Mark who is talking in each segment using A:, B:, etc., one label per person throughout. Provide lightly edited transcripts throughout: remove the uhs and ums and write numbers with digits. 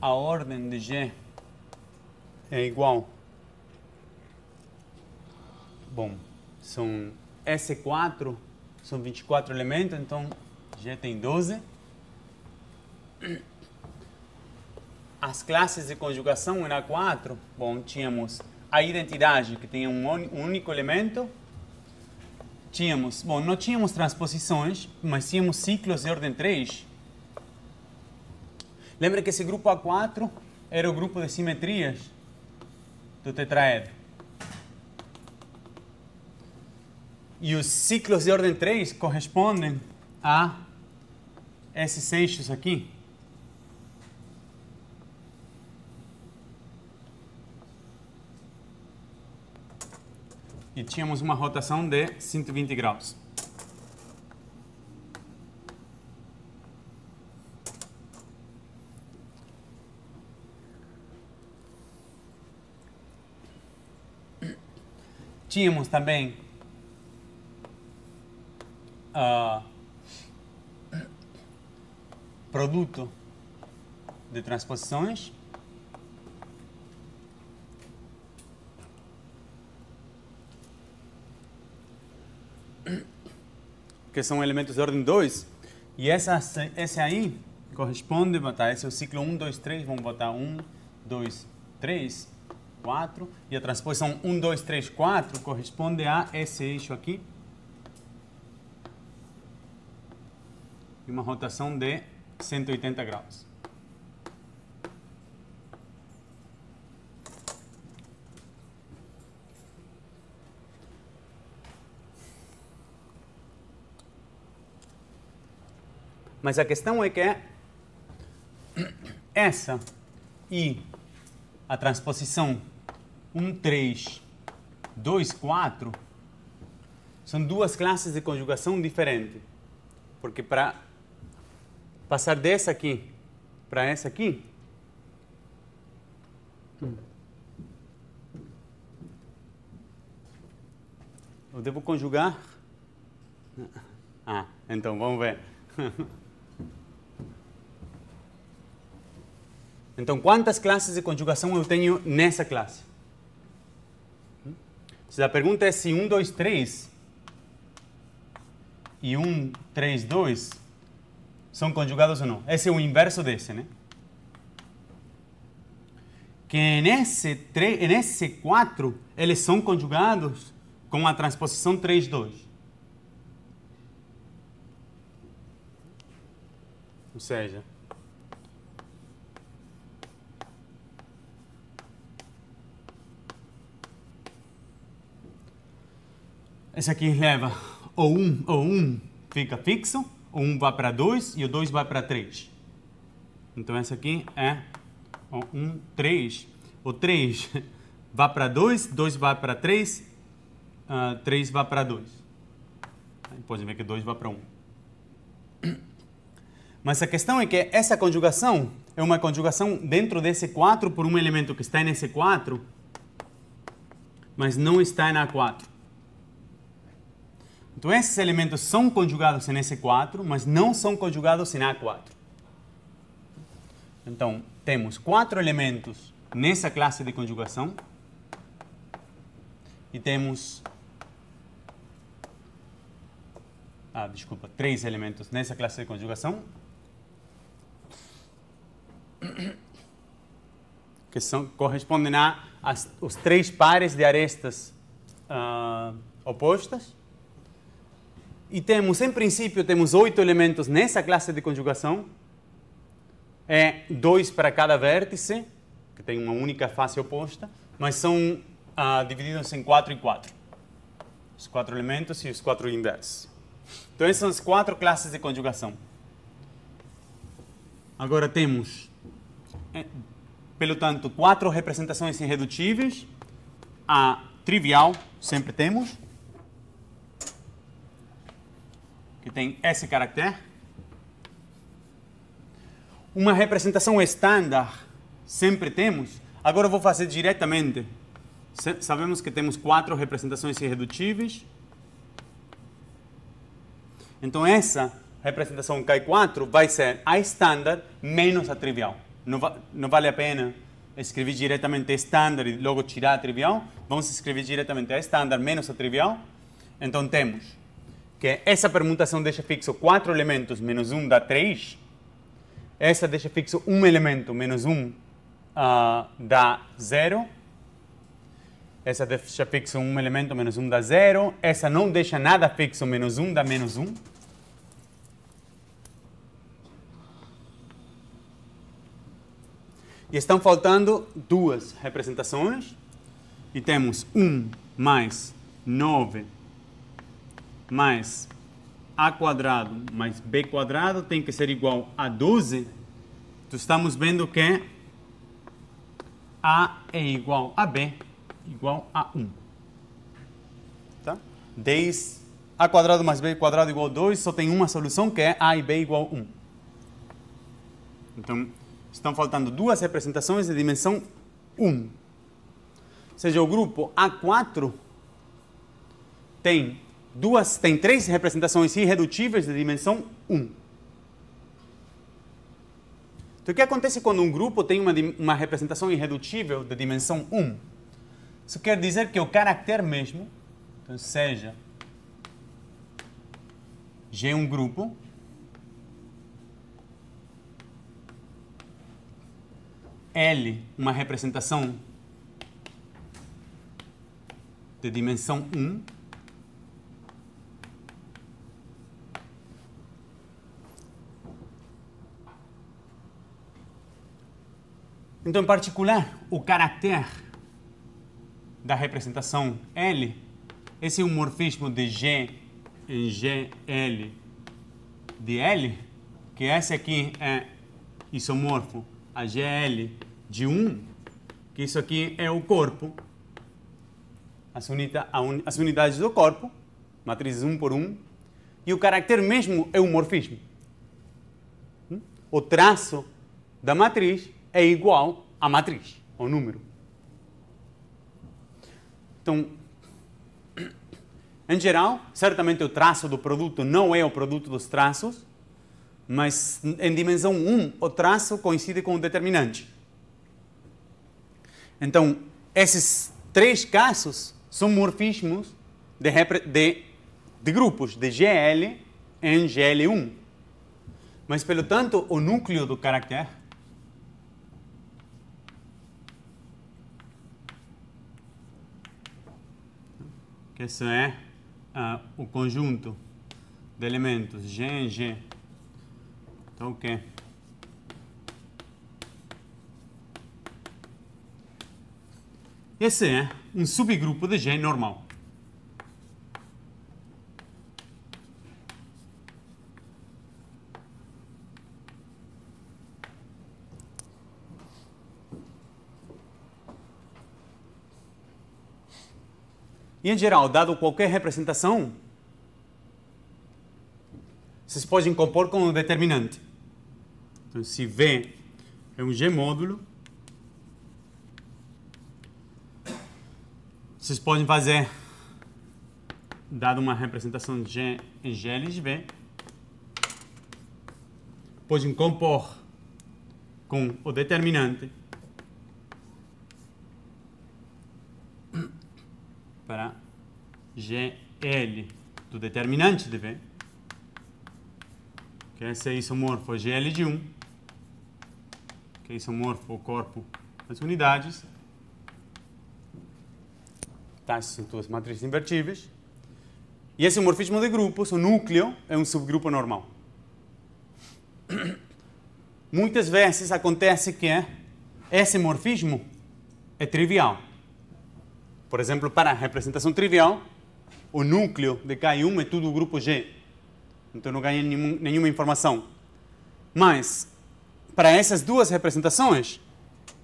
A: a ordem de G é igual, bom, são S4, são 24 elementos, então G tem 12. As classes de conjugação em A4, bom, tínhamos a identidade, que tem um único elemento. Tínhamos, bom, não tínhamos transposições, mas tínhamos ciclos de ordem 3. Lembra que esse grupo A4 era o grupo de simetrias do tetraedro. E os ciclos de ordem 3 correspondem a esses eixos aqui. E tínhamos uma rotação de 120 graus. Tínhamos também produto de transposições. Que são elementos de ordem 2. E esse aí corresponde, botar, esse é o ciclo 1, 2, 3, vamos botar 1, 2, 3, 4. E a transposição 1, 2, 3, 4 corresponde a esse eixo aqui. E uma rotação de 180 graus. Mas a questão é que essa e a transposição 1, 3, 2, 4 são duas classes de conjugação diferentes. Porque para passar dessa aqui para essa aqui, eu devo conjugar. Então vamos ver. Então, quantas classes de conjugação eu tenho nessa classe? Se a pergunta é se 1, 2, 3 e 1, 3, 2 são conjugados ou não. Esse é o inverso desse, né? Que nesse 4, eles são conjugados com a transposição 3, 2. Ou seja, esse aqui leva o 1 fica fixo, o 1 vai para 2 e o 2 vai para 3. Então esse aqui é o 1, 3. O 3 vai para 2, 2 vai para 3, 3 vai para 2. Aí pode ver que 2 vai para 1. Mas a questão é que essa conjugação é uma conjugação dentro desse 4 por um elemento que está nesse 4, mas não está na A4. Então, esses elementos são conjugados nesse 4, mas não são conjugados em A4. Então, temos 4 elementos nessa classe de conjugação e temos 3 elementos nessa classe de conjugação que correspondem aos 3 pares de arestas opostas. E temos, em princípio, temos 8 elementos nessa classe de conjugação. É 2 para cada vértice, que tem uma única face oposta, mas são divididos em 4 e 4. Os 4 elementos e os 4 inversos. Então, essas são as 4 classes de conjugação. Agora temos, pelo tanto, 4 representações irredutíveis. A trivial, sempre temos, que tem esse caractere. Uma representação estándar, sempre temos. Agora eu vou fazer diretamente. Sabemos que temos 4 representações irredutíveis. Então essa representação K4 vai ser a estándar menos a trivial. não vale a pena escrever diretamente a standard e logo tirar a trivial. Vamos escrever diretamente a standard menos a trivial. Então temos que essa permutação deixa fixo 4 elementos menos 1 dá 3. Essa deixa fixo 1 elemento menos 1 dá 0. Essa deixa fixo 1 elemento menos 1 dá 0. Essa não deixa nada fixo, menos 1 dá menos 1. E estão faltando duas representações. E temos 1 mais 9 mais a quadrado mais b quadrado tem que ser igual a 12. Então estamos vendo que a é igual a b igual a 1. Tá? 10 a quadrado mais b quadrado igual a 2, só tem uma solução que é a e b igual a 1. Então, estão faltando duas representações de dimensão 1. Ou seja, o grupo A4 tem três representações irredutíveis de dimensão 1. Então, o que acontece quando um grupo tem uma representação irredutível de dimensão 1? Isso quer dizer que o caractere mesmo, então, seja G um grupo, L uma representação de dimensão 1, então, em particular, o caractere da representação L, esse é um morfismo de G em GL de L, que esse aqui é isomorfo a GL de 1, que isso aqui é o corpo, as unidades do corpo, matrizes 1 por 1, e o caractere mesmo é um morfismo. O traço da matriz é igual à matriz, ao número. Então, em geral, certamente o traço do produto não é o produto dos traços, mas em dimensão 1 o traço coincide com o determinante. Então, esses três casos são morfismos de grupos de GL em GL1. Mas, pelo tanto, o núcleo do caractere que isso é o conjunto de elementos G em G. Então, o que? Esse é um subgrupo de G normal. E, em geral, dado qualquer representação, vocês podem compor com o determinante. Então, se V é um G módulo, vocês podem fazer, dado uma representação G em GL de V, podem compor com o determinante para GL do determinante de V, que esse é isomorfo GL de 1, que é isomorfo o corpo das unidades. Tá, essas são duas matrizes invertíveis. E esse morfismo de grupos, o núcleo, é um subgrupo normal. Muitas vezes acontece que esse morfismo é trivial. Por exemplo, para a representação trivial, o núcleo de K1 é tudo o grupo G. Então não ganha nenhuma informação. Mas, para essas duas representações,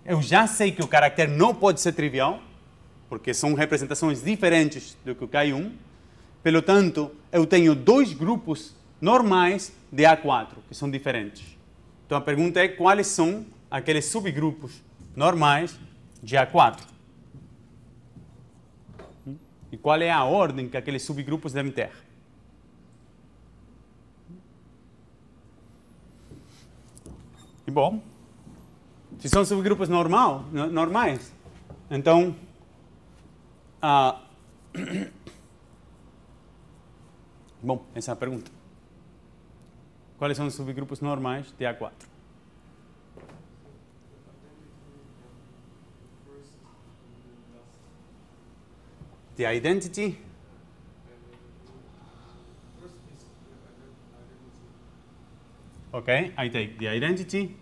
A: eu já sei que o caractere não pode ser trivial, porque são representações diferentes do que o K1. Pelo tanto, eu tenho dois grupos normais de A4, que são diferentes. Então a pergunta é quais são aqueles subgrupos normais de A4. E qual é a ordem que aqueles subgrupos devem ter? E bom, Se são subgrupos normais, então... Bom, essa é a pergunta. Quais são os subgrupos normais de A4? The identity. Okay, I take the identity.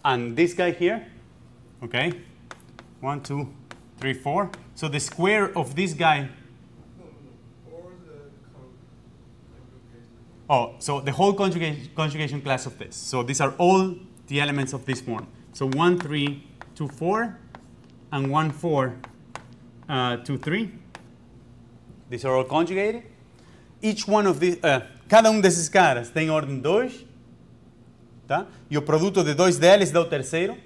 A: And this guy here. Okay. 1, 2, 3, 4. So the square of this guy. Oh, so the whole conjugation class of this. So these are all the elements of this form. So 1, 3, 2, 4, and 1, 4, 2, 3. These are all conjugated. Each one of these, cada desses caras tem ordem 2, tá? E o produto de dois deles dá o terceiro.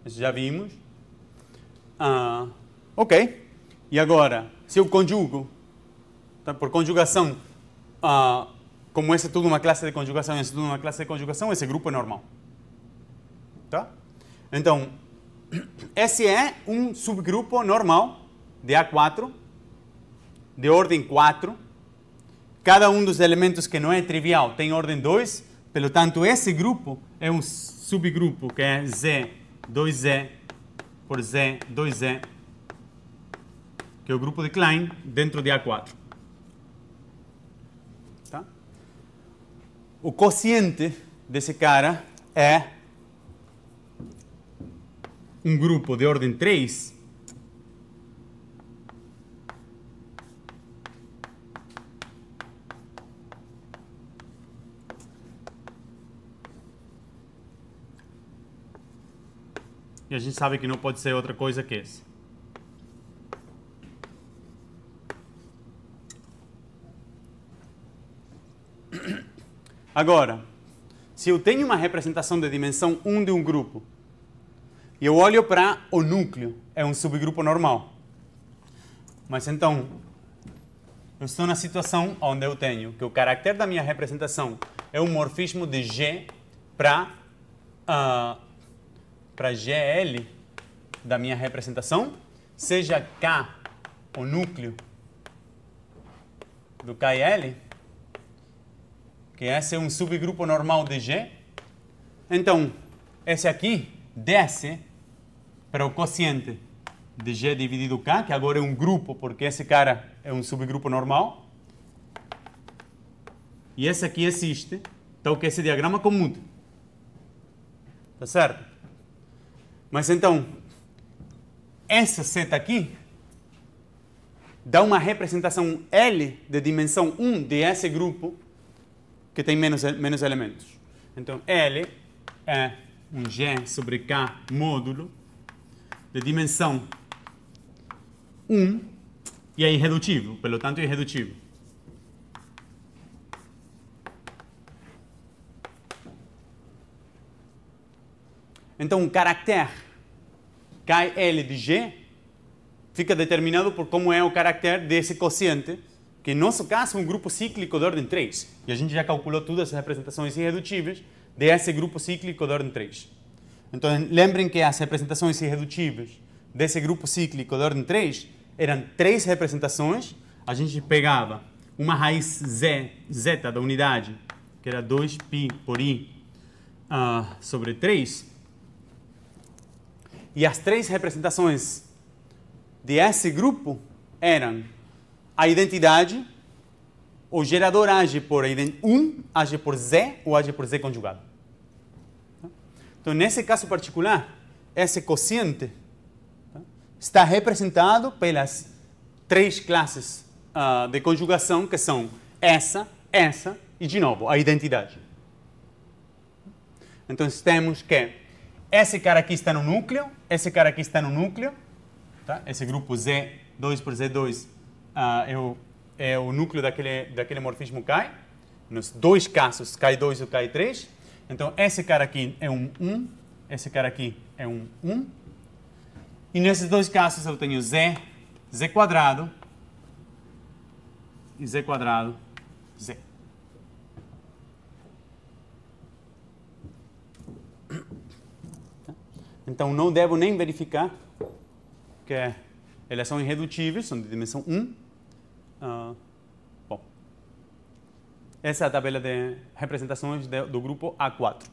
A: Isso já vimos. Ok. E agora, se eu conjugo, tá? Por conjugação, como essa é tudo uma classe de conjugação, essa é tudo uma classe de conjugação, esse grupo é normal. Tá? Então, esse é um subgrupo normal de A4, de ordem 4. Cada dos elementos que não é trivial tem ordem 2, portanto, esse grupo é um subgrupo que é Z, 2Z por Z, 2Z, que é o grupo de Klein dentro de A4. Tá? O quociente desse cara é um grupo de ordem 3 e a gente sabe que não pode ser outra coisa que esse. Agora, se eu tenho uma representação de dimensão 1 de um grupo e eu olho para o núcleo, é um subgrupo normal. Mas então, eu estou na situação onde eu tenho que o caractere da minha representação é um morfismo de G para GL da minha representação, seja K o núcleo do KL, que esse é um subgrupo normal de G. Então, esse aqui desce para o quociente de G dividido K, que agora é um grupo, porque esse cara é um subgrupo normal. E esse aqui existe, então que esse diagrama comuta. Tá certo? Mas então, essa seta aqui dá uma representação L de dimensão 1 de esse grupo que tem menos elementos. Então, L é um G sobre K módulo de dimensão 1 e é irredutível, portanto é irredutível. Então, o caractere KL de G fica determinado por como é o caractere desse quociente, que em nosso caso é um grupo cíclico de ordem 3. E a gente já calculou todas as representações irredutíveis desse grupo cíclico de ordem 3. Então, lembrem que as representações irredutíveis desse grupo cíclico de ordem 3 eram 3 representações. A gente pegava uma raiz zeta da unidade, que era 2π por i sobre 3. E as 3 representações de esse grupo eram a identidade, o gerador age por 1, age por Z ou age por Z conjugado. Então, nesse caso particular, esse quociente está representado pelas 3 classes de conjugação, que são essa e, de novo, a identidade. Então, temos que esse cara aqui está no núcleo, esse cara aqui está no núcleo, tá? Esse grupo Z2 por Z2 é o núcleo daquele morfismo K. Nos 2 casos, K2 e K3. Então, esse cara aqui é um 1, esse cara aqui é um 1. E nesses 2 casos eu tenho Z quadrado e Z quadrado, Z. Então, não devo nem verificar que elas são irredutíveis, são de dimensão 1. Bom, essa é a tabela de representações do grupo A4.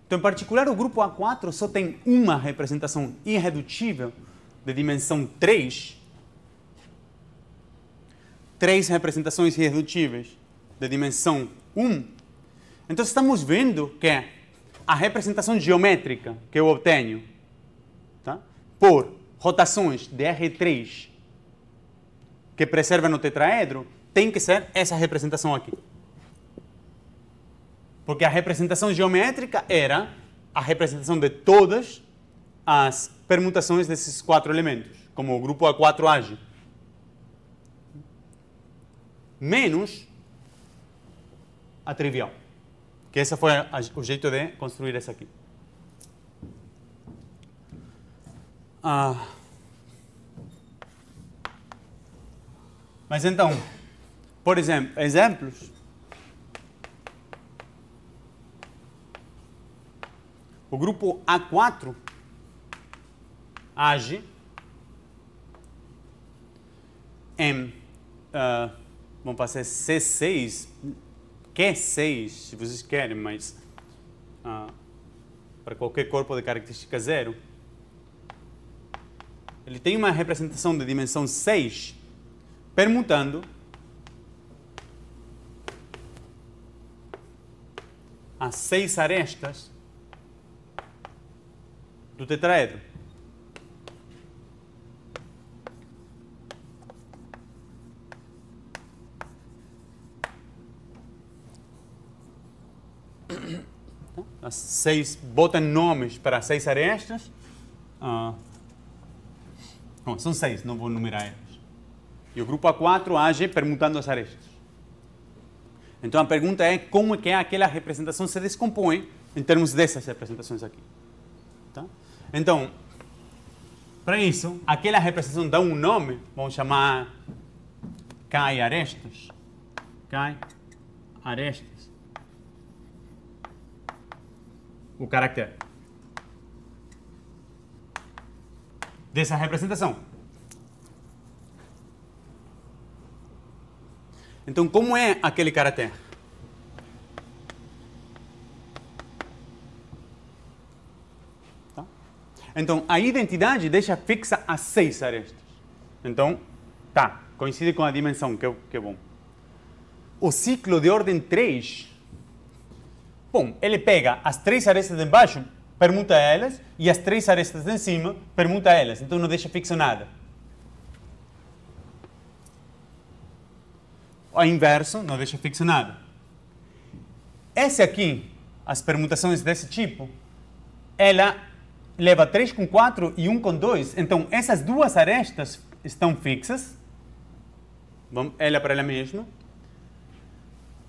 A: Então, em particular, o grupo A4 só tem uma representação irredutível de dimensão 3. 3 representações irredutíveis de dimensão 1. Então, estamos vendo que a representação geométrica que eu obtenho, tá, por rotações de R3 que preservam o tetraedro tem que ser essa representação aqui. Porque a representação geométrica era a representação de todas as permutações desses 4 elementos, como o grupo A4 age. Menos a trivial. Que esse foi o jeito de construir essa aqui. Mas então, por exemplo, exemplos. O grupo A4 age em, vamos fazer C6, Q6, se vocês querem, mas para qualquer corpo de característica 0, ele tem uma representação de dimensão 6, permutando as 6 arestas do tetraedro. As 6 botam nomes para as 6 arestas. Bom, são 6, não vou numerar elas. E o grupo A4 age permutando as arestas. Então a pergunta é como é que aquela representação se descompõe em termos dessas representações aqui. Tá? Então, para isso, aquela representação dá um nome, vamos chamar K arestas. K arestas. O caractere dessa representação. Então, como é aquele caractere? Tá? Então, a identidade deixa fixa as 6 arestas. Então, tá, coincide com a dimensão, que é bom. O ciclo de ordem 3, bom, ele pega as 3 arestas de baixo, permuta elas, e as 3 arestas de cima, permuta elas. Então, não deixa fixo nada. O inverso, não deixa fixo nada. Esse aqui, as permutações desse tipo, ela leva 3 com 4 e 1 com 2. Então, essas duas arestas estão fixas. Ela para ela mesma.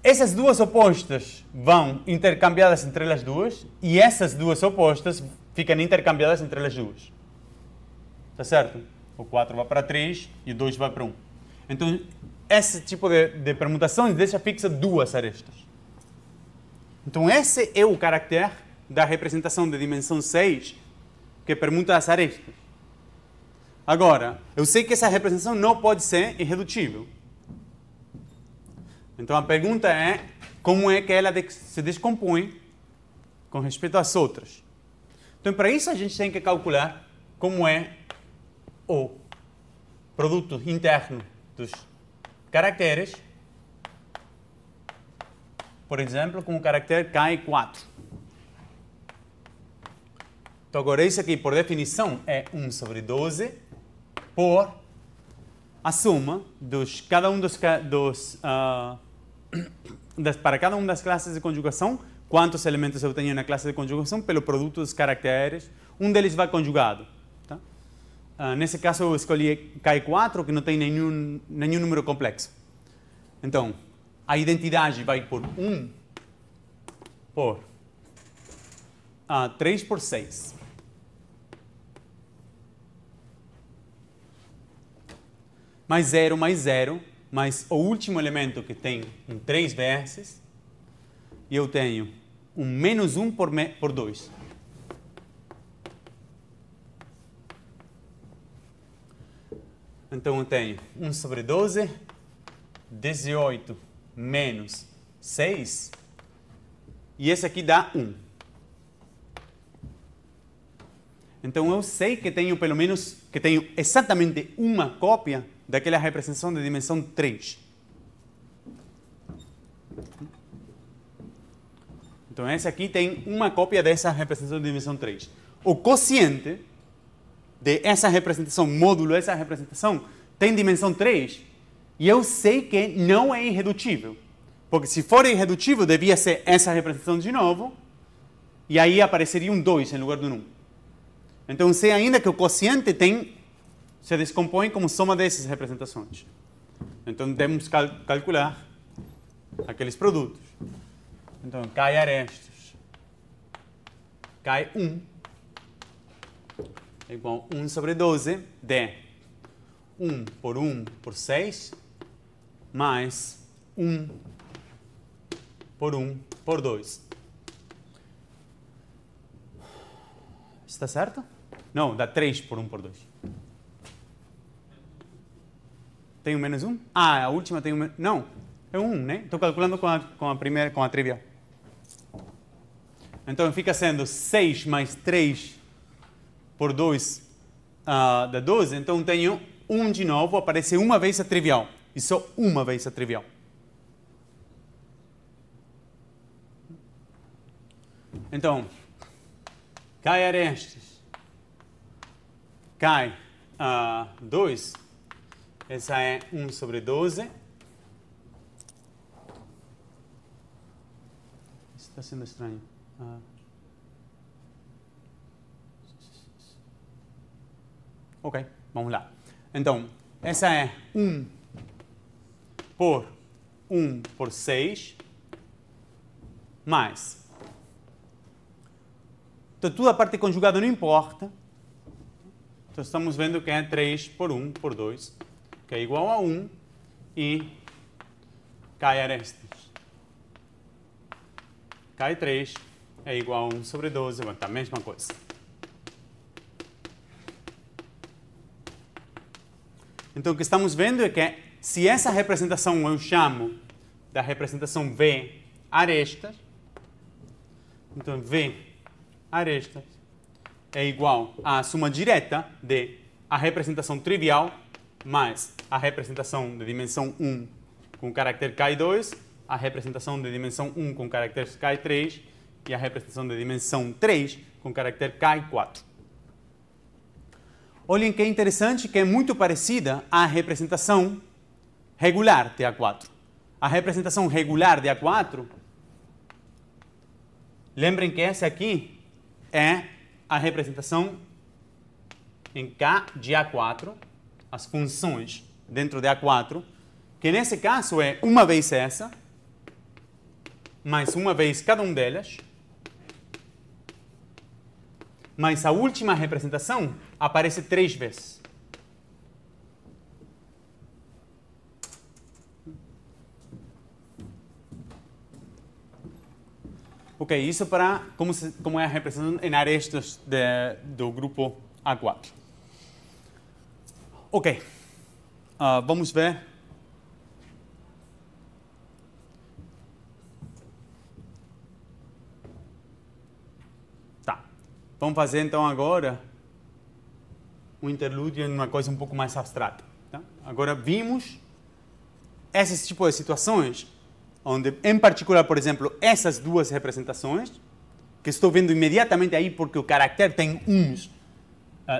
A: Essas duas opostas vão intercambiadas entre elas duas. E essas duas opostas ficam intercambiadas entre elas duas. Tá certo? O 4 vai para 3 e o 2 vai para 1. Então, esse tipo de permutações deixa fixa duas arestas. Então, esse é o caractere da representação de dimensão 6 que permuta as arestas. Agora, eu sei que essa representação não pode ser irredutível. Então, a pergunta é como é que ela se descompõe com respeito às outras. Então, para isso, a gente tem que calcular como é o produto interno dos caracteres, por exemplo, com o caractere K4. Então, agora isso aqui, por definição, é 1 sobre 12 por a soma dos cada um para cada uma das classes de conjugação, quantos elementos eu tenho na classe de conjugação, pelo produto dos caracteres, um deles vai conjugado. Tá? Nesse caso, eu escolhi K4, que não tem nenhum número complexo. Então, a identidade vai por 1 por 3 por 6. Mais 0, mais o último elemento que tem em 3 vértices, e eu tenho um menos 1 por 2. Então eu tenho 1 sobre 12, 18 menos 6, e esse aqui dá 1. Então eu sei que tenho pelo menos, que tenho exatamente uma cópia daquela representação de dimensão 3. Então esse aqui tem uma cópia dessa representação de dimensão 3. O quociente dessa representação, módulo dessa representação, tem dimensão 3, e eu sei que não é irredutível. Porque se for irredutível, devia ser essa representação de novo, e aí apareceria um 2 em lugar do 1. Então eu sei ainda que o quociente se descompõe como soma dessas representações. Então temos que calcular aqueles produtos. Então cai arestos, cai 1, é igual a 1 sobre 12 de 1 por 6, mais 1 por 2. Está certo? Não, dá 3 por 1 por 2. Tem um menos 1? Ah, a última tem um menos... Não, é 1, né? Estou calculando com a primeira, com a trivial. Então fica sendo 6 mais 3 por 2 dá 12. Então tenho 1 de novo, aparece uma vez a trivial. E só uma vez a trivial. Então, cai arestes, cai 2. Essa é 1 sobre 12. Está sendo estranho. Ok, vamos lá. Então, essa é 1 por 6, mais. Então, toda a parte conjugada não importa. Então, estamos vendo que é 3 por 1 por 2, que é igual a 1, e cai arestes. Cai 3, é igual a 1 sobre 12, a mesma coisa. Então, o que estamos vendo é que se essa representação eu chamo da representação V arestas, então V arestas é igual à soma direta de a representação trivial mais a representação de dimensão 1 com carácter K2, a representação de dimensão 1 com carácter K3 e a representação de dimensão 3 com carácter K4. Olhem que é interessante, que é muito parecida à representação regular de A4. A representação regular de A4, lembrem que essa aqui é a representação em K de A4, as funções dentro de A4, que nesse caso é uma vez essa, mais uma vez cada uma delas, mas a última representação aparece 3 vezes. Ok, isso para como é a representação em arestas do grupo A4. Ok, vamos ver. Tá, vamos fazer então agora um interlúdio em uma coisa um pouco mais abstrata. Tá? Agora vimos esses tipos de situações, onde, em particular, por exemplo, essas duas representações, que estou vendo imediatamente aí porque o caractere tem uns,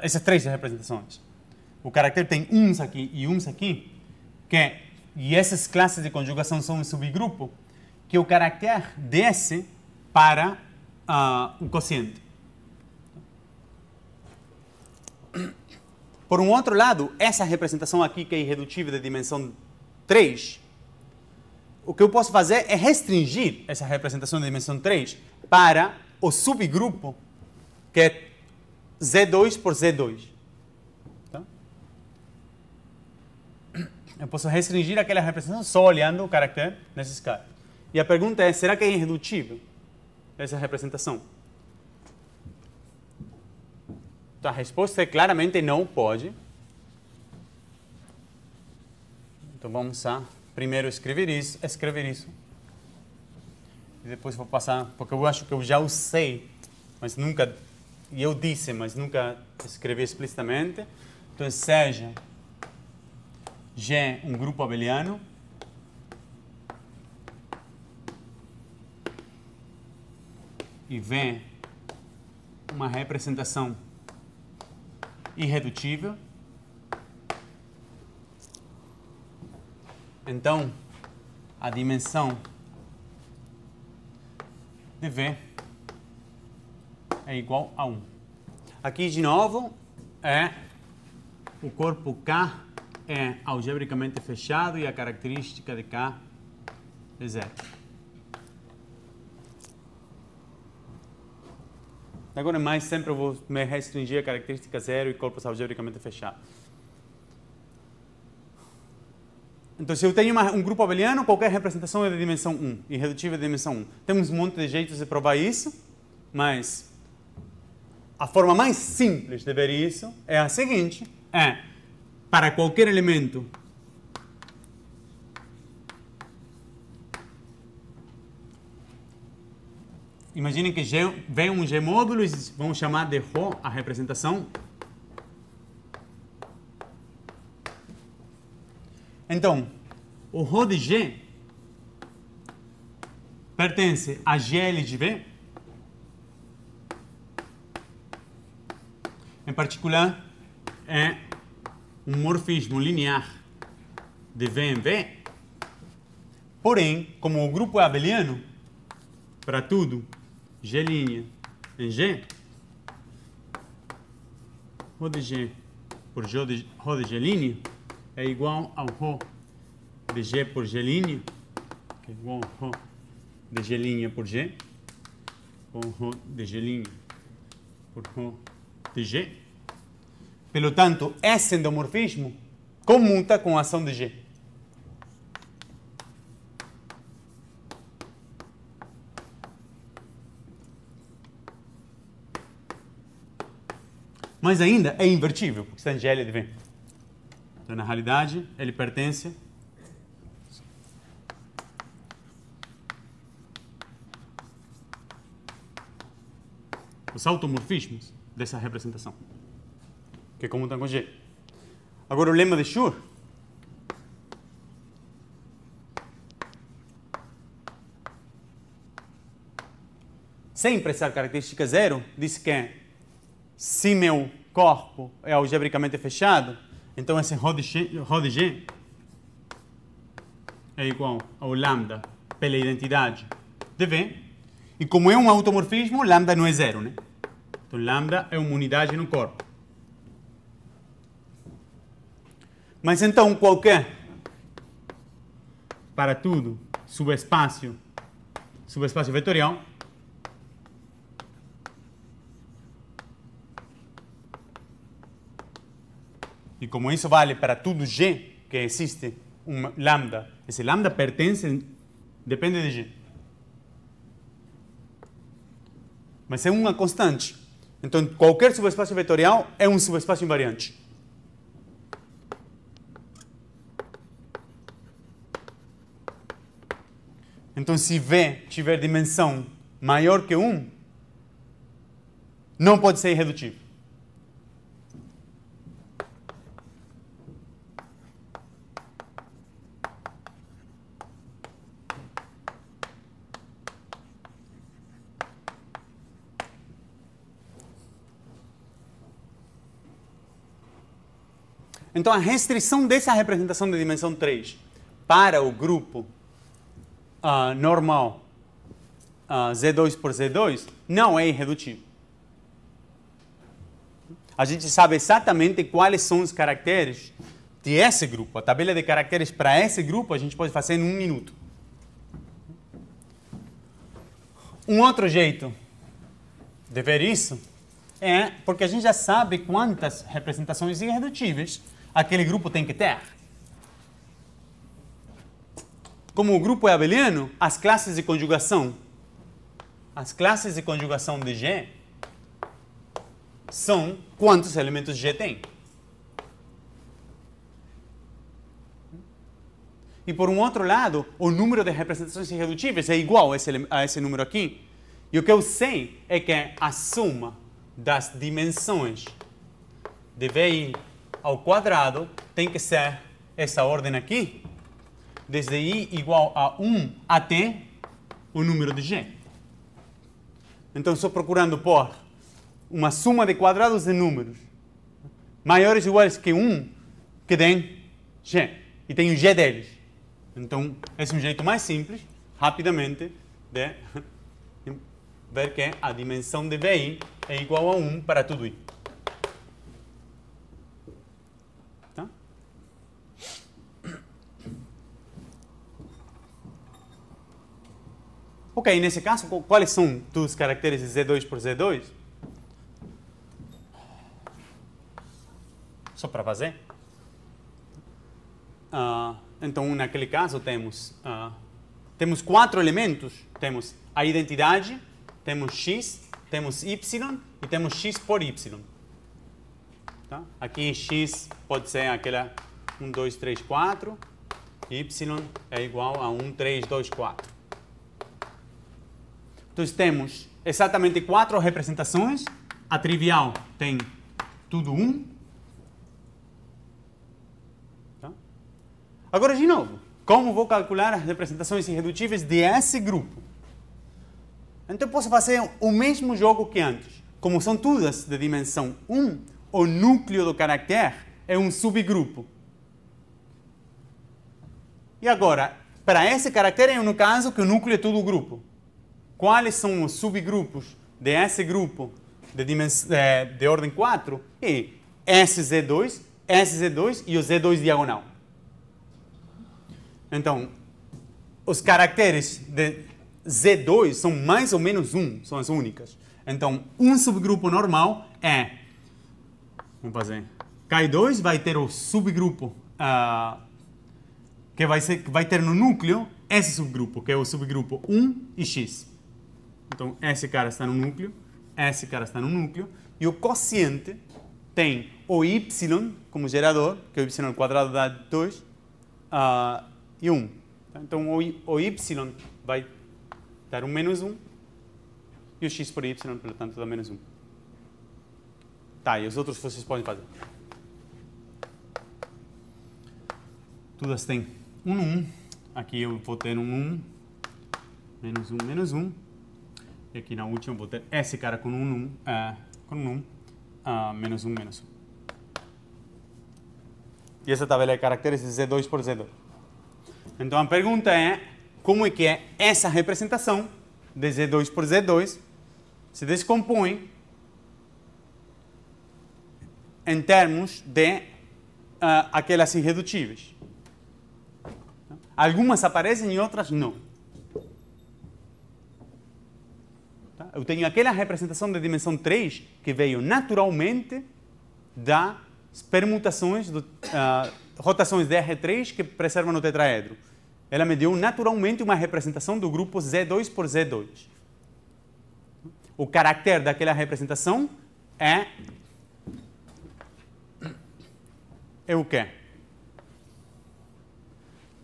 A: essas 3 representações, o caractere tem uns aqui e uns aqui, e essas classes de conjugação são um subgrupo, que o caractere desce para o quociente. Por um outro lado, essa representação aqui, que é irredutível de dimensão 3, o que eu posso fazer é restringir essa representação de dimensão 3 para o subgrupo que é Z2 por Z2. Tá? Eu posso restringir aquela representação só olhando o caractere nesses caras. E a pergunta é, será que é irredutível essa representação? Então, a resposta é claramente não pode. Então vamos a primeiro escrever isso. E depois vou passar, porque eu acho que eu já usei, mas nunca, e eu disse, mas nunca escrevi explicitamente. Então seja G um grupo abeliano, e V uma representação irredutível. Então, a dimensão de V é igual a 1. Aqui, de novo, o corpo K é algebricamente fechado e a característica de K é 0. Agora, mais sempre eu vou me restringir a característica 0 e corpos algebricamente fechados. Então, se eu tenho um grupo abeliano, qualquer representação é de dimensão 1, irredutível de dimensão 1. Temos um monte de jeitos de provar isso, mas a forma mais simples de ver isso é a seguinte, para qualquer elemento imaginem que vem um G módulo e vamos chamar de Rho a representação. Então, o Rho de G pertence a GL de V. Em particular, é um morfismo linear de V em V. Porém, como o grupo é abeliano, para tudo, G' em G, Rho de G por Rho de G' é igual ao Rho de G por G', que é igual ao Rho de G' por G, ou Rho de G' por Rho de G. Pelo tanto, esse endomorfismo comuta com a ação de G. Mas ainda é invertível, porque está em GL de V. Então, na realidade, ele pertence aos automorfismos dessa representação, que comutam com G. Agora, o lema de Schur sem emprestar característica 0, diz que se meu corpo é algebricamente fechado, então esse Rho de G é igual ao lambda pela identidade de V. E como é um automorfismo, lambda não é 0, né? Então lambda é uma unidade no corpo. Mas então qualquer, para tudo, subespaço vetorial e como isso vale para tudo G, que existe um lambda, esse lambda depende de G. Mas é uma constante. Então, qualquer subespaço vetorial é um subespaço invariante. Então, se V tiver dimensão maior que 1, não pode ser irredutível. Então, a restrição dessa representação de dimensão 3 para o grupo normal Z2 por Z2 não é irredutível. A gente sabe exatamente quais são os caracteres de esse grupo. A tabela de caracteres para esse grupo a gente pode fazer em 1 minuto. Um outro jeito de ver isso é porque a gente já sabe quantas representações irredutíveis aquele grupo tem que ter. Como o grupo é abeliano, as classes de conjugação de G são quantos elementos G tem. E por um outro lado, o número de representações irredutíveis é igual a esse número aqui. E o que eu sei é que a soma das dimensões de VI ao quadrado tem que ser essa ordem aqui, desde I igual a 1 até o número de G. Então, estou procurando por uma soma de quadrados de números maiores ou iguais que 1 que tem G. E tenho G deles. Então, esse é um jeito mais simples, rapidamente, de ver que a dimensão de VI é igual a 1 para tudo I. Tá? Ok, nesse caso, quais são os caracteres de Z2 por Z2? Só para fazer. Então, naquele caso, temos 4 elementos. Temos a identidade, temos x, temos y e temos x por y. Tá? Aqui x pode ser aquela 1, 2, 3, 4. Y é igual a 1, 3, 2, 4. Então, temos exatamente 4 representações. A trivial tem tudo 1. Agora, de novo, como vou calcular as representações irredutíveis desse grupo? Então, eu posso fazer o mesmo jogo que antes. Como são todas de dimensão 1, o núcleo do caractere é um subgrupo. E agora, para esse caractere, é no caso que o núcleo é todo o grupo. Quais são os subgrupos desse grupo de ordem 4? E SZ2 e o Z2 diagonal. Então, os caracteres de Z2 são mais ou menos 1, são as únicas. Então, um subgrupo normal é, vamos fazer, K2 vai ter o subgrupo que vai ter no núcleo esse subgrupo, que é o subgrupo 1 e x. Então, esse cara está no núcleo, esse cara está no núcleo, e o quociente tem o y como gerador, que é o y ao quadrado dá 2, e 1. Então, o y vai dar um menos 1 e o x por y, portanto, dá menos 1. Tá, e os outros vocês podem fazer. Todas têm 1. Aqui eu vou ter um 1, menos 1. E aqui na última eu vou ter esse cara com menos 1. E essa tabela é caracteres de Z2 por Z2. Então a pergunta é, como é que é essa representação de Z2 por Z2 se descompõe em termos de aquelas irredutíveis. Algumas aparecem e outras não. Eu tenho aquela representação de dimensão 3 que veio naturalmente das permutações, rotações de R3 que preservam no tetraedro. Ela me deu naturalmente uma representação do grupo Z2 por Z2. O caractere daquela representação é o quê?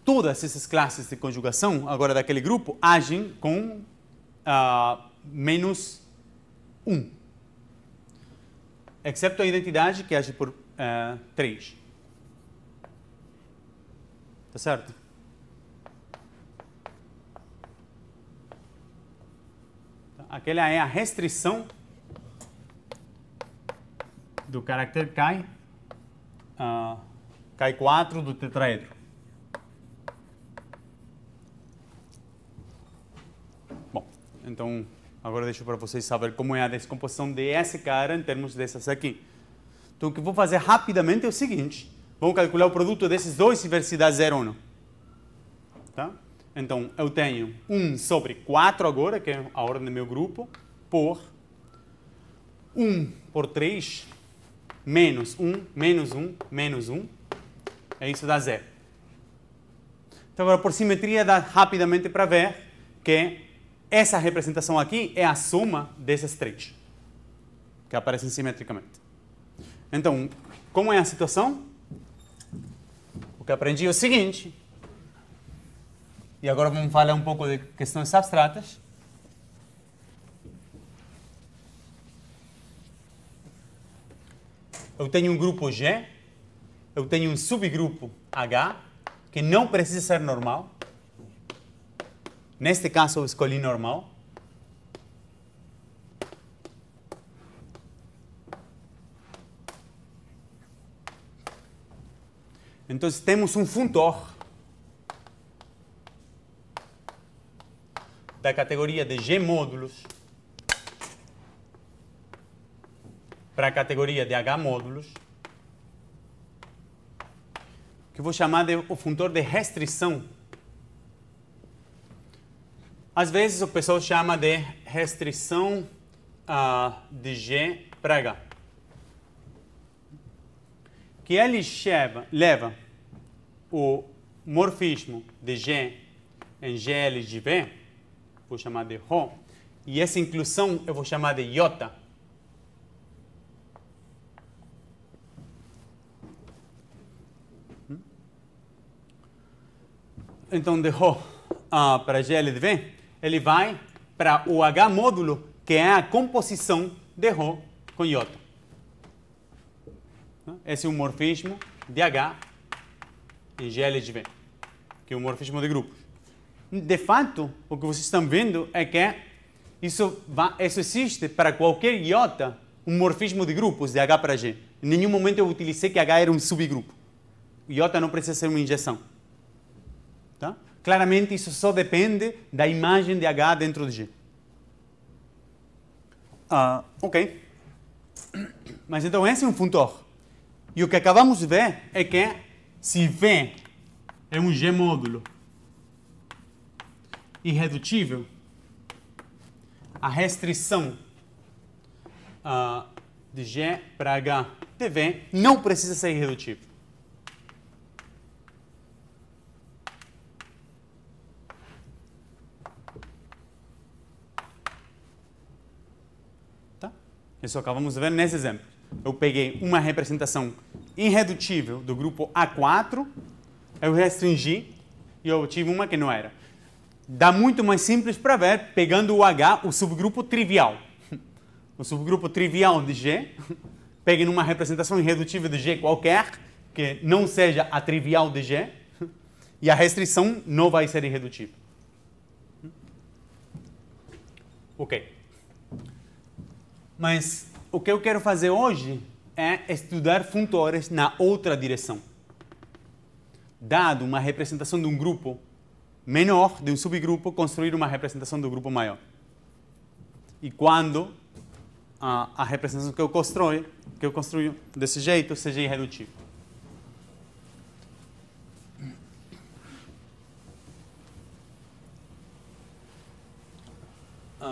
A: Todas essas classes de conjugação, agora daquele grupo, agem com menos 1. Exceto a identidade, que age por 3. Tá certo? Aquela é a restrição do caractere K4 do tetraedro. Bom, então agora deixo para vocês saber como é a descomposição de esse cara em termos dessas aqui. Então o que vou fazer rapidamente é o seguinte. Vamos calcular o produto desses dois e ver se dá 0 ou não. Tá? Então, eu tenho 1 sobre 4 agora, que é a ordem do meu grupo, por 1 por 3, menos 1, menos 1, menos 1. E isso dá 0. Então, agora, por simetria, dá rapidamente para ver que essa representação aqui é a soma desses 3, que aparecem simetricamente. Então, como é a situação? O que aprendi é o seguinte. E agora vamos falar um pouco de questões abstratas. Eu tenho um grupo G, eu tenho um subgrupo H, que não precisa ser normal. Neste caso, eu escolhi normal. Então, temos um funtor da categoria de G módulos para a categoria de H módulos, que eu vou chamar de o funtor de restrição. Às vezes o pessoal chama de restrição de G para H. Que ele leva o morfismo de G em GL de V, vou chamar de Rho, e essa inclusão eu vou chamar de iota. Então, de Rho para GL de V, ele vai para o H módulo, que é a composição de Rho com iota. Esse é o morfismo de H em GL de V, que é o morfismo de grupos. De fato, o que vocês estão vendo é que isso existe para qualquer iota, um morfismo de grupos de H para G. Em nenhum momento eu utilizei que H era um subgrupo. Iota não precisa ser uma injeção. Tá? Claramente, isso só depende da imagem de H dentro de G. Ok. Mas então, esse é um funtor. E o que acabamos de ver é que se V é um G módulo irredutível, a restrição de G para H de V não precisa ser irredutível. Tá? Isso acabamos de ver nesse exemplo. Eu peguei uma representação irredutível do grupo A4, eu restringi e eu tive uma que não era. Dá muito mais simples para ver pegando o H, o subgrupo trivial. O subgrupo trivial de G, pegue numa representação irredutível de G qualquer, que não seja a trivial de G, e a restrição não vai ser irredutível. Ok. Mas o que eu quero fazer hoje é estudar funtores na outra direção. Dado uma representação de um grupo menor, de um subgrupo, construir uma representação do grupo maior. E quando a representação que eu construo desse jeito, seja irredutível.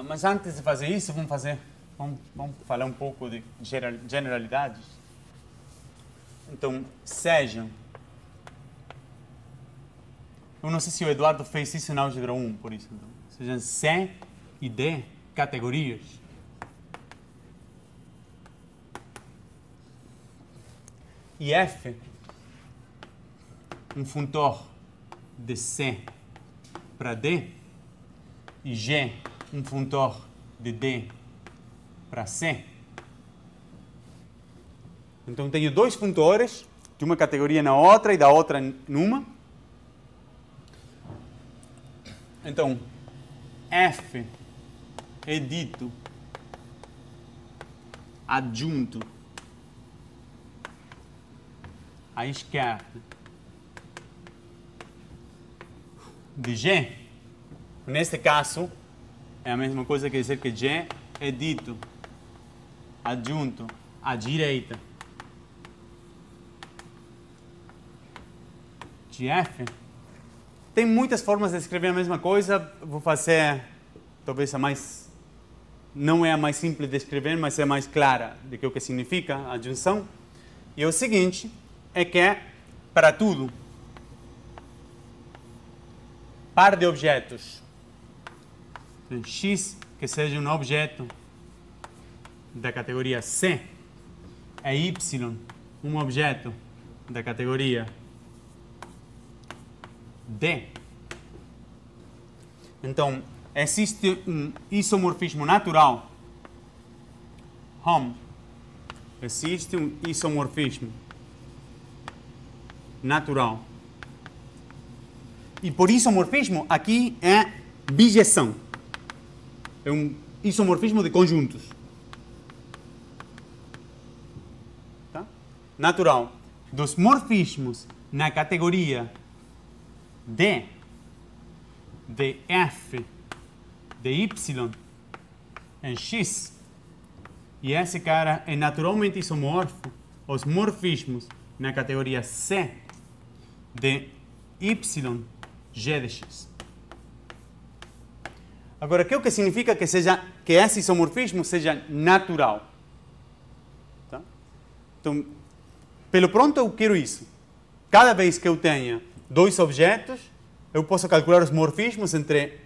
A: Mas antes de fazer isso, vamos falar um pouco de generalidades. Então, sejam... Eu não sei se o Eduardo fez isso na álgebra 1, por isso. Então, sejam C e D categorias. E F, um funtor de C para D, e G, um funtor de D para C. Então, tenho dois funtores, de uma categoria na outra e da outra numa. Então, F é dito adjunto à esquerda de G. Neste caso, é a mesma coisa que dizer que G é dito adjunto à direita de F. Tem muitas formas de escrever a mesma coisa. Vou fazer, talvez a mais... Não é a mais simples de escrever, mas é a mais clara de que o que significa a adjunção. E é o seguinte, é que para tudo, par de objetos, X que seja um objeto da categoria C, é Y um objeto da categoria D, Então, existe um isomorfismo natural. Existe um isomorfismo natural. E por isomorfismo, aqui é bijeção. É um isomorfismo de conjuntos. Tá? Natural. Dos morfismos na categoria D, de F, de Y em X, e esse cara é naturalmente isomorfo, os morfismos na categoria C, de Y, G de X. Agora, o que significa que esse isomorfismo seja natural? Tá? Então, pelo pronto, eu quero isso. Cada vez que eu tenha dois objetos, eu posso calcular os morfismos entre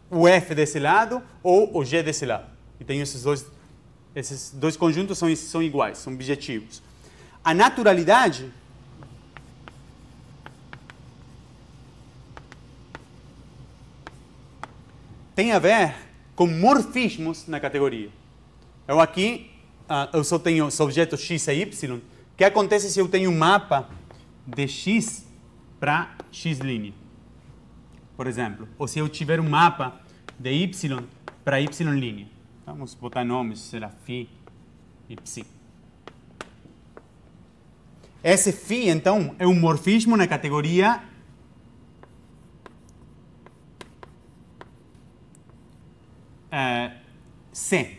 A: o F desse lado ou o G desse lado. E tenho esses dois conjuntos são iguais, são bijetivos. A naturalidade tem a ver com morfismos na categoria. Eu aqui, eu só tenho os objetos x e y. O que acontece se eu tenho um mapa de x para x'? Por exemplo. Ou se eu tiver um mapa de y para y'. Vamos botar nomes, será φ e ψ. Esse φ, então, é um morfismo na categoria C,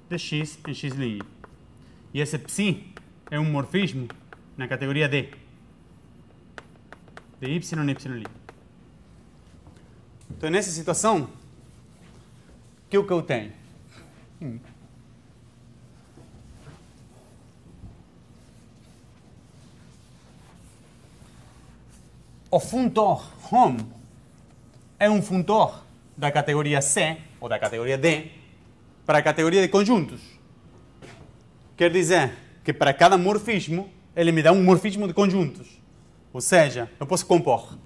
A: de x em x'. E esse ψ é um morfismo na categoria D, de y em y'. Então, nessa situação, o que eu tenho? O funtor home é um funtor da categoria C, ou da categoria D, para a categoria de conjuntos. Quer dizer que para cada morfismo, ele me dá um morfismo de conjuntos. Ou seja, eu posso compor.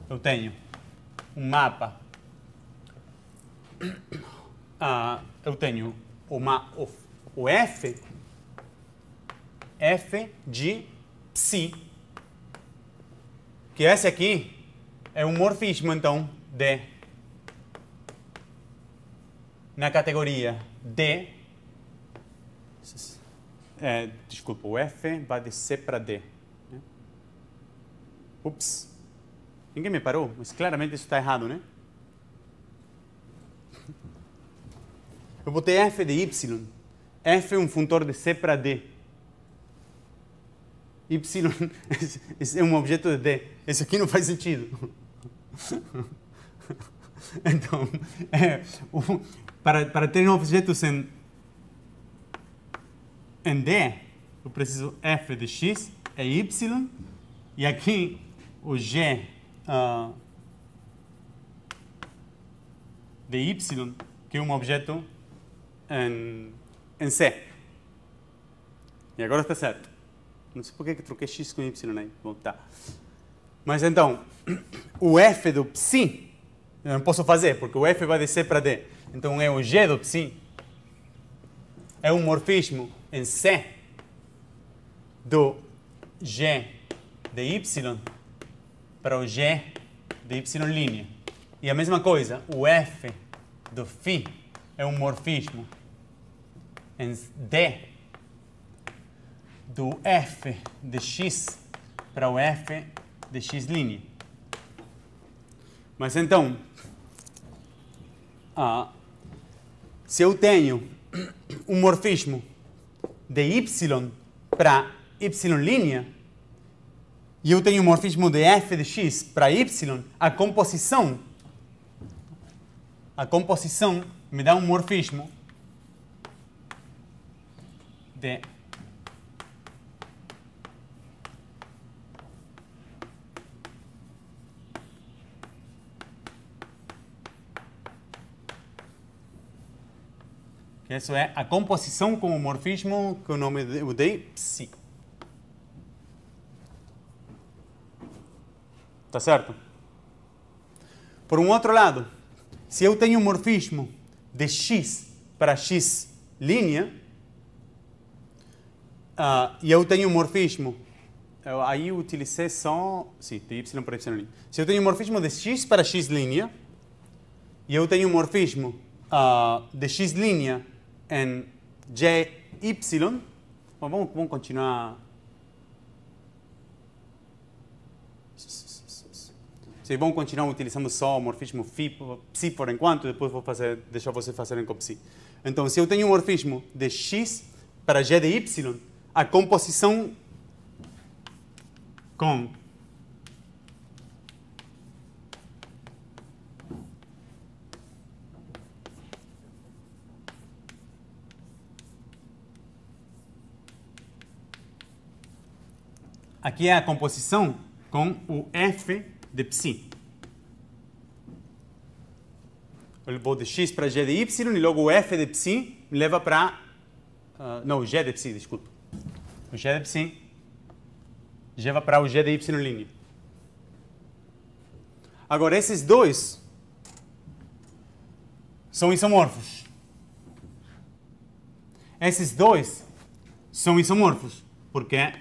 A: Eu tenho um mapa. Eu tenho o F de ψ, que esse aqui é um morfismo, então, de na categoria D. Desculpa, o F vai de C para D. Ups. Ninguém me parou, mas claramente isso está errado, né? Eu botei F de Y. F é um funtor de C para D. Y é um objeto de D. Isso aqui não faz sentido. Então, para ter um objeto em D, eu preciso F de X e Y. E aqui o G de Y, que é um objeto em C. E agora está certo. Não sei por que troquei X com Y aí. Bom, tá. Mas então, o F do ψ, eu não posso fazer, porque o F vai de C para D. Então é o G do ψ. É um morfismo em C do G de Y para o G de Y'. E a mesma coisa, o F do φ é um morfismo em D do F de X para o F de X'. Mas então, se eu tenho um morfismo de Y para Y', e eu tenho um morfismo de F de X para Y, a composição me dá um morfismo de que isso é a composição com o morfismo que o nome eu dei ψ. Tá certo? Por um outro lado, se eu tenho um morfismo de x para x', e eu tenho um morfismo, aí eu utilicei só, sim, de y para y'. Se eu tenho um morfismo de x para x', e eu tenho um morfismo de x' em y, bom, vamos continuar. Sim, vamos continuar utilizando só o morfismo psi por enquanto, depois vou deixar vocês fazerem com psi. Então, se eu tenho um morfismo de x para g de y, a composição com aqui é a composição com o f de psi. Eu vou de x para g de y e logo o f de psi me leva para... não, g de psi, desculpa. O g de psi leva para o g de y'. Agora, esses dois são isomorfos. Esses dois são isomorfos, porque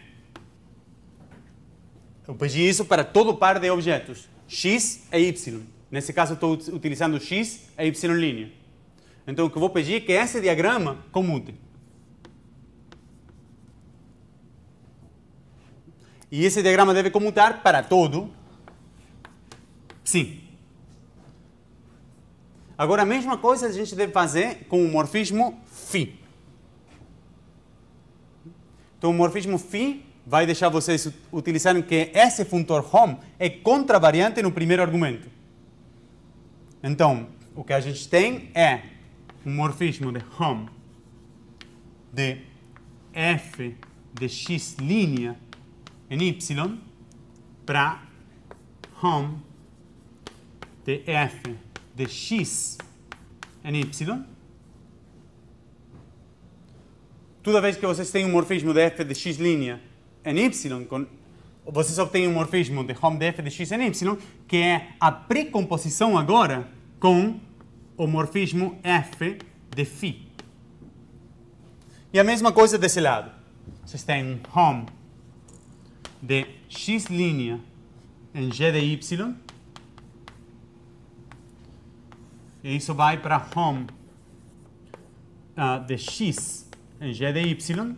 A: eu pedi isso para todo par de objetos, x e y. Nesse caso, estou utilizando x e y'. Então, o que eu vou pedir é que esse diagrama comute. E esse diagrama deve comutar para todo psi. Agora, a mesma coisa a gente deve fazer com o morfismo φ. Então, o morfismo φ vai deixar vocês utilizarem que esse funtor hom é contravariante no primeiro argumento. Então, o que a gente tem é um morfismo de hom de f de x' em y para hom de f de x em y. Toda vez que vocês têm um morfismo de f de x' em y, vocês obtêm um morfismo de hom de f de x em y, que é a precomposição agora com o morfismo f de φ. E a mesma coisa desse lado. Vocês têm um hom de x' em g de y, e isso vai para hom de x em g de y.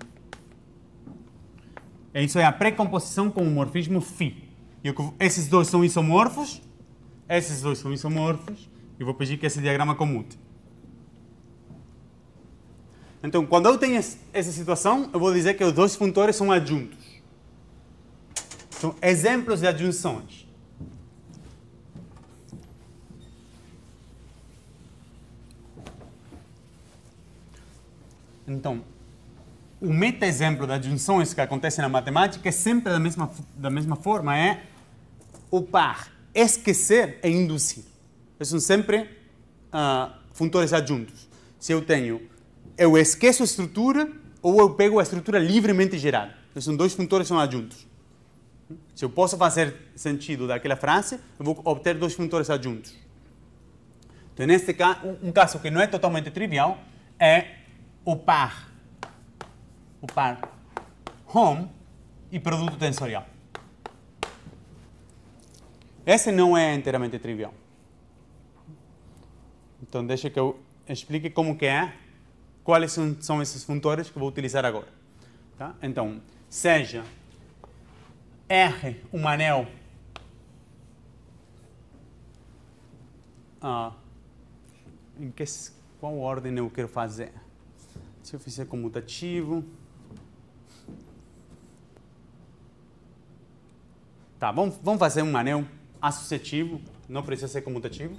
A: E isso é a precomposição com o morfismo φ. E esses dois são isomorfos. Esses dois são isomorfos. E vou pedir que esse diagrama comute. Então, quando eu tenho essa situação, eu vou dizer que os dois funtores são adjuntos. São exemplos de adjunções. Então, o meta-exemplo de adjunções que acontece na matemática é sempre da mesma forma, é o par esquecer e induzir. São sempre funtores adjuntos. Se eu esqueço a estrutura ou eu pego a estrutura livremente gerada. Então, são dois funtores que são adjuntos. Se eu posso fazer sentido daquela frase, eu vou obter dois funtores adjuntos. Então, neste caso, um caso que não é totalmente trivial é o par hom e produto tensorial. Esse não é inteiramente trivial. Então, deixa que eu explique como que é, quais são esses funtores que eu vou utilizar agora. Tá? Então, seja R um anel qual ordem eu quero fazer? Se eu fizer comutativo... Tá, vamos fazer um anel associativo, não precisa ser comutativo.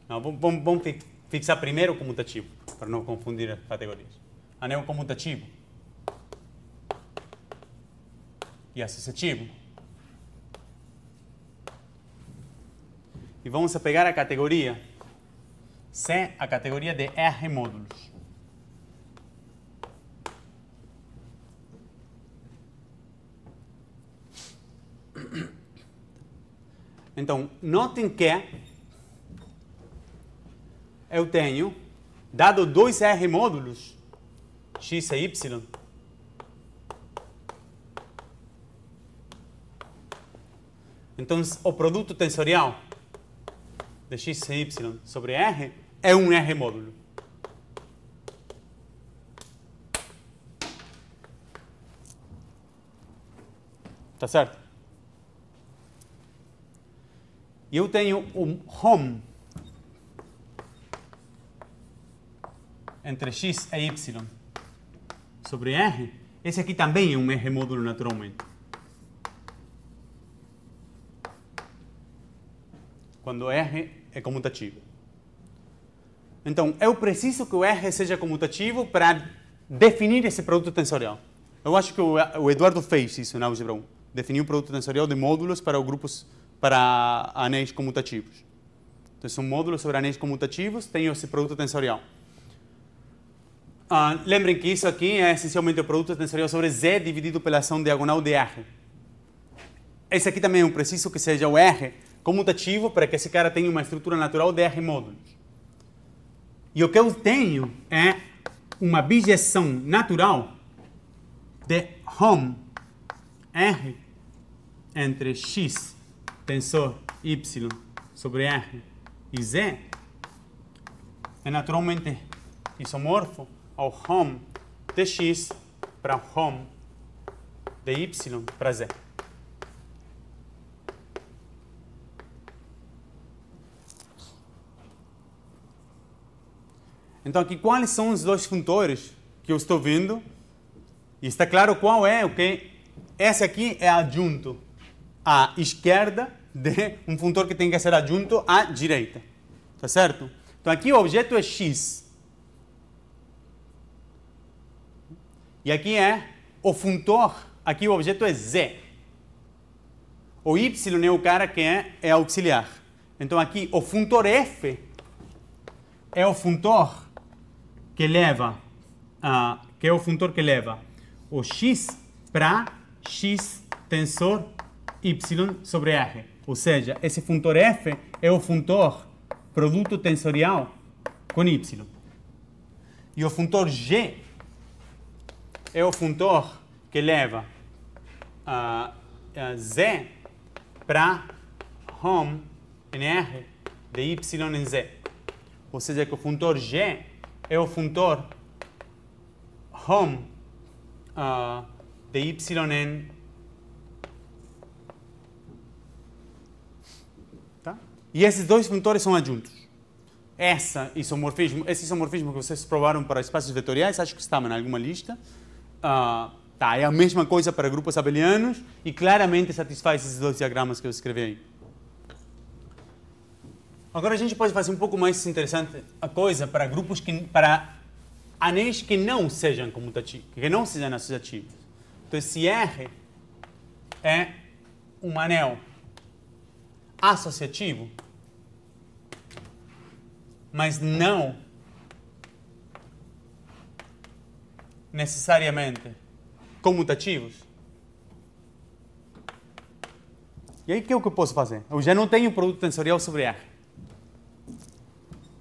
A: Não, vamos fixar primeiro o comutativo, para não confundir as categorias. Anel comutativo e associativo. E vamos pegar a categoria C a categoria de R módulos. Então, notem que eu tenho, dado dois R módulos, x e y, então o produto tensorial de x e y sobre R é um R módulo. Tá certo? E eu tenho um hom entre x e y sobre R. Esse aqui também é um R módulo naturalmente. Quando R é comutativo. Então, eu preciso que o R seja comutativo para definir esse produto tensorial. Eu acho que o Eduardo fez isso na álgebra 1. Definiu o produto tensorial de módulos para grupos, para anéis comutativos. Então, são módulos sobre anéis comutativos, tem esse produto tensorial. Lembrem que isso aqui é essencialmente o produto tensorial sobre Z dividido pela ação diagonal de R. Esse aqui também eu preciso que seja o R comutativo para que esse cara tenha uma estrutura natural de R módulos. E o que eu tenho é uma bijeção natural de hom R entre x tensor y sobre R e Z é naturalmente isomorfo ao hom de x para hom de y para Z. Então, aqui, quais são os dois funtores que eu estou vendo? E está claro qual é o que... Esse aqui é adjunto à esquerda de um funtor que tem que ser adjunto à direita. Tá certo? Então, aqui o objeto é x. E aqui é o funtor, aqui o objeto é z. O y é o cara que é auxiliar. Então, aqui o funtor f é o funtor que leva o x para x tensor y sobre R. Ou seja, esse funtor f é o funtor produto tensorial com y. E o funtor g é o funtor que leva z para hom em R de y em z. Ou seja, que o funtor g é o funtor hom de y em... Tá? E esses dois funtores são adjuntos. Esse isomorfismo que vocês provaram para espaços vetoriais, acho que estava em alguma lista. É a mesma coisa para grupos abelianos e claramente satisfaz esses dois diagramas que eu escrevi aí. Agora a gente pode fazer um pouco mais interessante a coisa para grupos para anéis que não sejam comutativos, que não sejam associativos. Então, se R é um anel associativo, mas não necessariamente comutativos, e aí o que eu posso fazer? Eu já não tenho produto tensorial sobre R.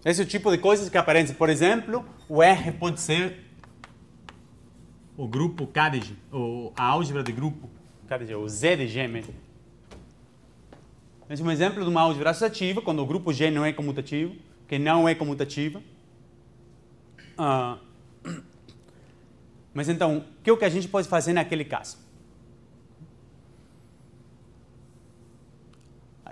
A: Esse é o tipo de coisas que aparecem. Por exemplo, o R pode ser o grupo KDG, ou a álgebra de grupo KDG, o Z de G mesmo. Esse é um exemplo de uma álgebra associativa, quando o grupo G não é comutativo, que não é comutativa. Mas então, o que é o que a gente pode fazer naquele caso?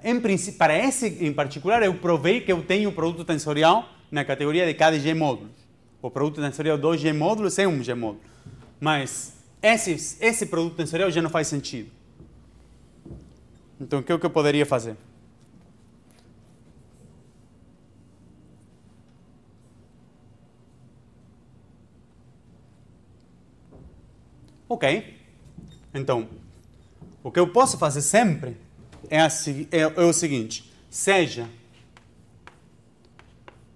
A: Em princípio, para esse em particular, eu provei que eu tenho produto tensorial na categoria de KDG módulos. O produto tensorial 2G módulos é um G módulo. Mas esse produto tensorial já não faz sentido. Então, o que eu poderia fazer? Ok. Então, o que eu posso fazer sempre é o seguinte. Seja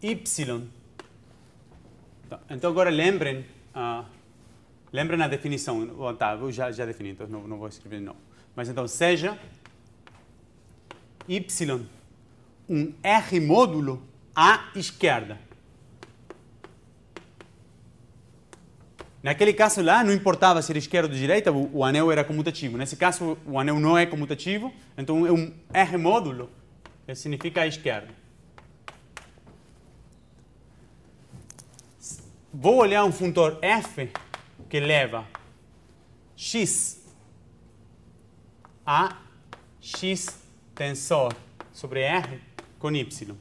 A: Y. Então agora lembrem a definição. Tá, eu já defini, então não vou escrever de novo. Mas então, seja Y um R módulo à esquerda. Naquele caso lá, não importava se era esquerda ou direita, o anel era comutativo. Nesse caso, o anel não é comutativo, então é um R módulo, que significa a esquerda. Vou olhar um funtor f que leva x a x tensor sobre R com y.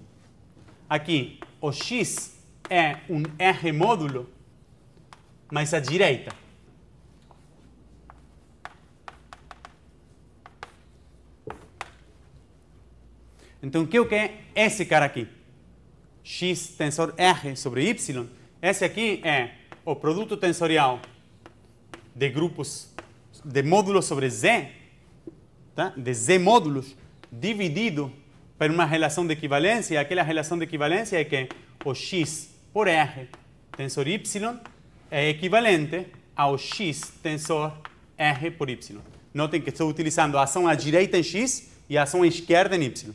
A: Aqui, o x é um R módulo, mas à direita. Então, o que é esse cara aqui? X tensor R sobre y. Esse aqui é o produto tensorial de grupos, de módulos sobre Z, tá? De Z módulos, dividido por uma relação de equivalência. E aquela relação de equivalência é que o X por R tensor Y é equivalente ao X tensor R por Y. Notem que estou utilizando a ação à direita em X e a ação à esquerda em Y.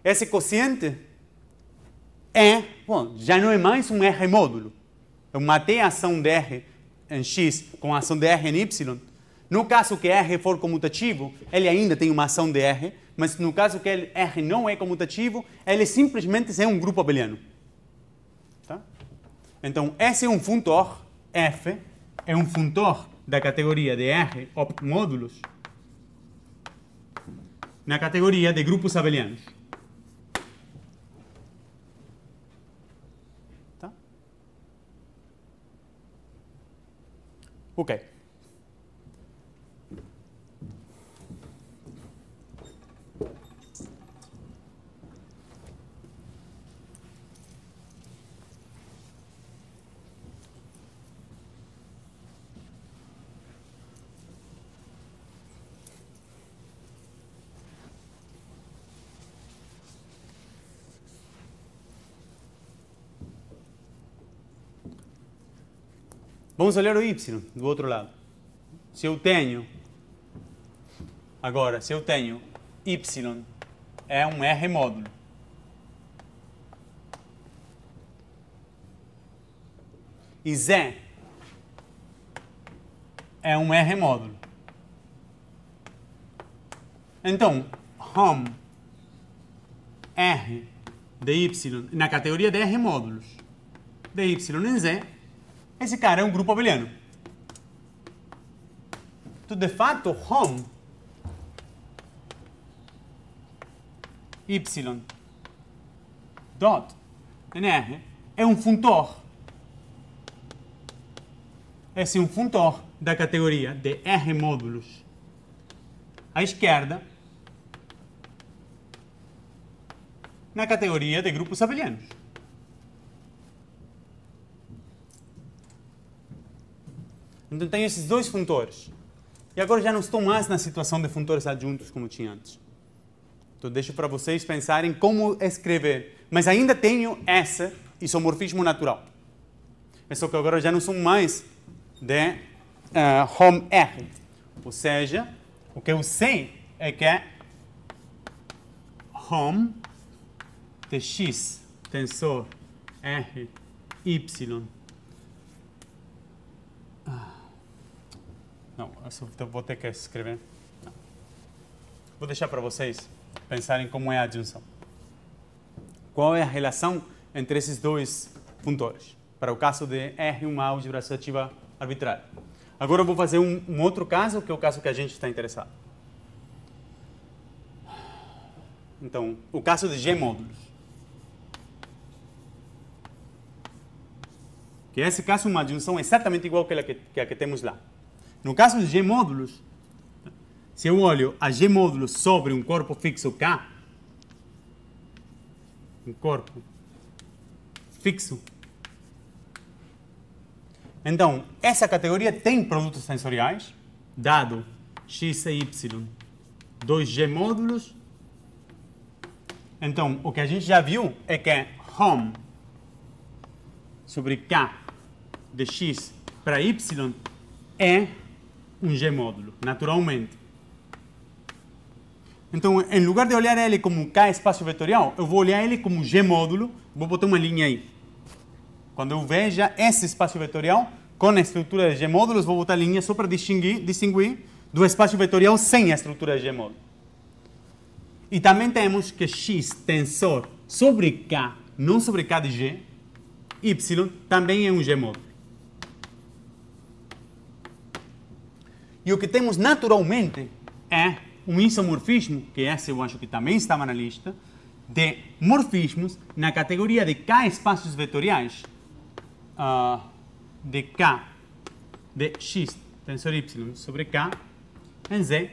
A: Esse quociente já não é mais um R módulo. Eu matei a ação de R em X com a ação de R em Y. No caso que R for comutativo, ele ainda tem uma ação de R, mas no caso que R não é comutativo, ele simplesmente é um grupo abeliano. Tá? Então, esse é um funtor, F, é um funtor da categoria de R op módulos na categoria de grupos abelianos. Tá? Ok. Vamos olhar o Y do outro lado. Se eu tenho Y é um R módulo. E Z é um R módulo. Então, Hom R de Y na categoria de R módulos de Y em Z, esse cara é um grupo abeliano. Então, de fato, Hom Y dot em R é um funtor. Esse é um funtor da categoria de R módulos à esquerda na categoria de grupos abelianos. Então, tenho esses dois funtores. E agora já não estou mais na situação de funtores adjuntos como tinha antes. Então, deixo para vocês pensarem como escrever. Mas ainda tenho esse isomorfismo natural. É só que agora já não são mais de Hom R. Ou seja, o que eu sei é que Hom de X tensor R Y. Não, eu vou ter que escrever. Não. Vou deixar para vocês pensarem como é a adjunção. Qual é a relação entre esses dois funtores? Para o caso de R, uma álgebra associativa arbitrária. Agora eu vou fazer um outro caso, que é o caso que a gente está interessado. Então, o caso de G módulos. Que esse caso é uma adjunção exatamente igual que a que temos lá. No caso de G módulos, se eu olho a G módulos sobre um corpo fixo K, um corpo fixo, então essa categoria tem produtos tensoriais, dado X e Y, 2G módulos. Então, o que a gente já viu é que hom sobre k de x para y é um G-módulo, naturalmente. Então, em lugar de olhar ele como k espaço vetorial, eu vou olhar ele como G-módulo, vou botar uma linha aí. Quando eu veja esse espaço vetorial, com a estrutura de G-módulos, vou botar linha só para distinguir do espaço vetorial sem a estrutura de G-módulo. E também temos que x tensor sobre k, não sobre k de g, y, também é um G-módulo. E o que temos naturalmente é um isomorfismo, que esse eu acho que também estava na lista, de morfismos na categoria de k espaços vetoriais, de k de x tensor y sobre k em z,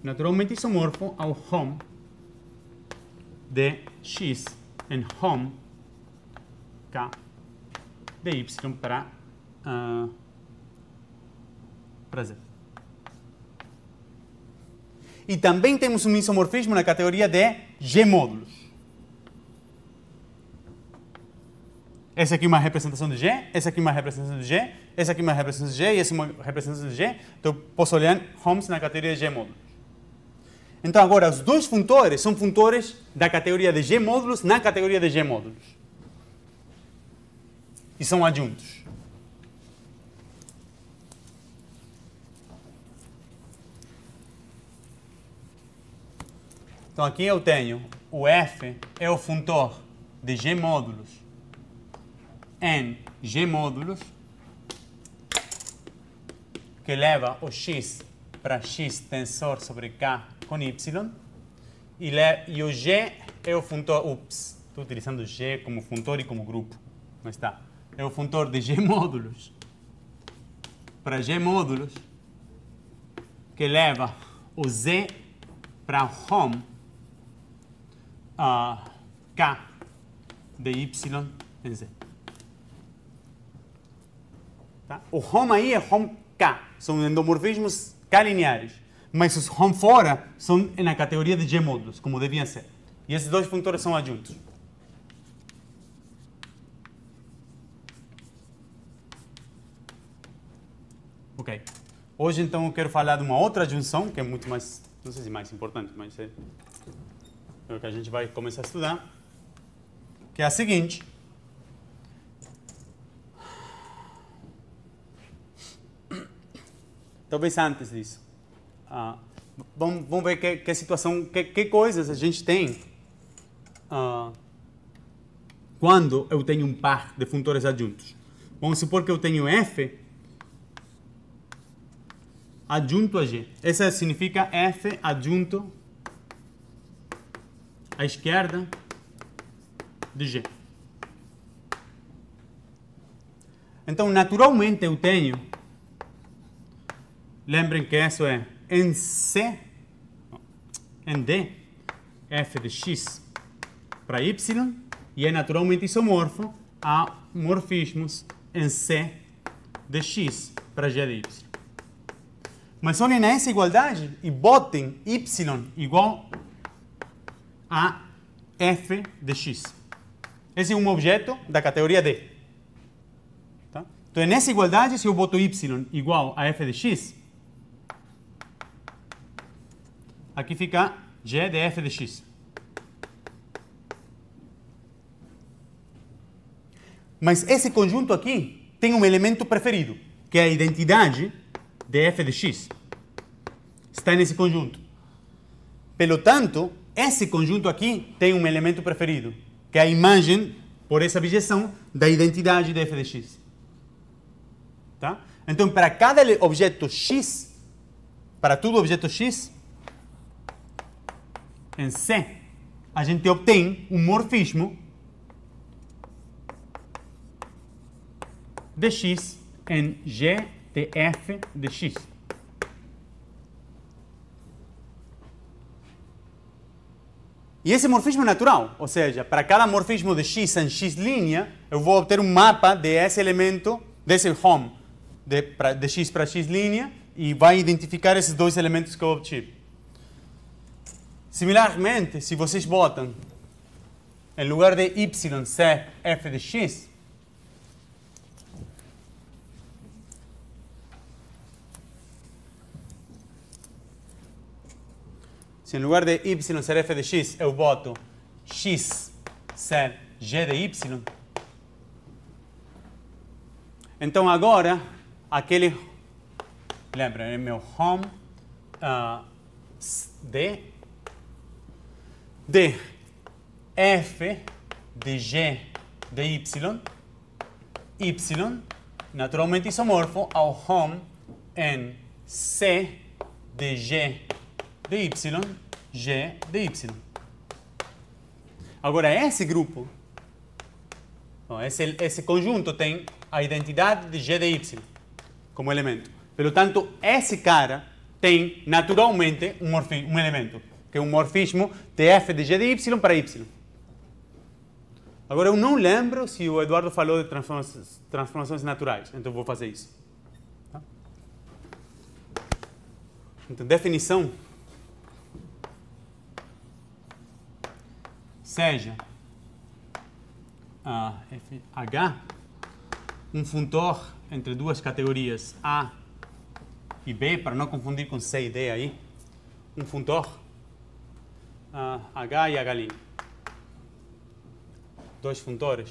A: naturalmente isomorfo ao hom de x em hom k de y para z. E também temos um isomorfismo na categoria de G-módulos. Essa aqui é uma representação de G, essa aqui é uma representação de G, essa aqui é uma representação de G e essa é uma representação de G. Então, eu posso olhar HOMs na categoria de G-módulos. Então, agora, os dois funtores são funtores da categoria de G-módulos na categoria de G-módulos. E são adjuntos. Então, aqui eu tenho o F é o funtor de G-módulos em G-módulos que leva o x para x tensor sobre k com y e o G é o funtor, estou utilizando G como funtor e como grupo, mas está, é o funtor de G-módulos para G-módulos que leva o Z para hom k de y em z. Tá? O hom aí é hom k, são endomorfismos k-lineares, mas os hom fora são na categoria de G-módulos, como deviam ser. E esses dois funtores são adjuntos. Ok. Hoje, então, eu quero falar de uma outra junção, que é muito mais, não sei se mais importante, mas é o que a gente vai começar a estudar, que é a seguinte. Talvez antes disso. Vamos ver que situação, que coisas a gente tem quando eu tenho um par de funtores adjuntos. Vamos supor que eu tenho F adjunto a G. Essa significa F adjunto à esquerda de G. Então, naturalmente, eu tenho, lembrem que isso é em C, em D, F de X para Y, e é naturalmente isomorfo a morfismos em C de X para G de Y. Mas olhem nessa igualdade e botem Y igual a F de X. Esse é um objeto da categoria D. Tá? Então, nessa igualdade, se eu boto Y igual a F de X, aqui fica G de F de X. Mas esse conjunto aqui tem um elemento preferido, que é a identidade de F de X. Está nesse conjunto. Pelo tanto, esse conjunto aqui tem um elemento preferido, que é a imagem, por essa objeção, da identidade de F de X. Tá? Então, para cada objeto X, para todo objeto X, em C, a gente obtém um morfismo de X em G de F de X. E esse morfismo é natural, ou seja, para cada morfismo de X em X', eu vou obter um mapa desse elemento, desse hom, de X para X' e vai identificar esses dois elementos que eu obtive. Similarmente, se vocês botam em lugar de y ser f de x, se em lugar de y ser f de x, eu boto x ser g de y, então agora, lembra, é meu home de f de g de y, naturalmente isomorfo ao home em c de g de y, g de y. Agora, esse grupo, esse conjunto tem a identidade de g de y como elemento. Pelo tanto, esse cara tem naturalmente um elemento, que é um morfismo de f de g de y para y. Agora, eu não lembro se o Eduardo falou de transformações naturais, então vou fazer isso. Tá? Então, definição. Seja H um funtor entre duas categorias A e B, para não confundir com C e D aí, um funtor H e H'. Dois funtores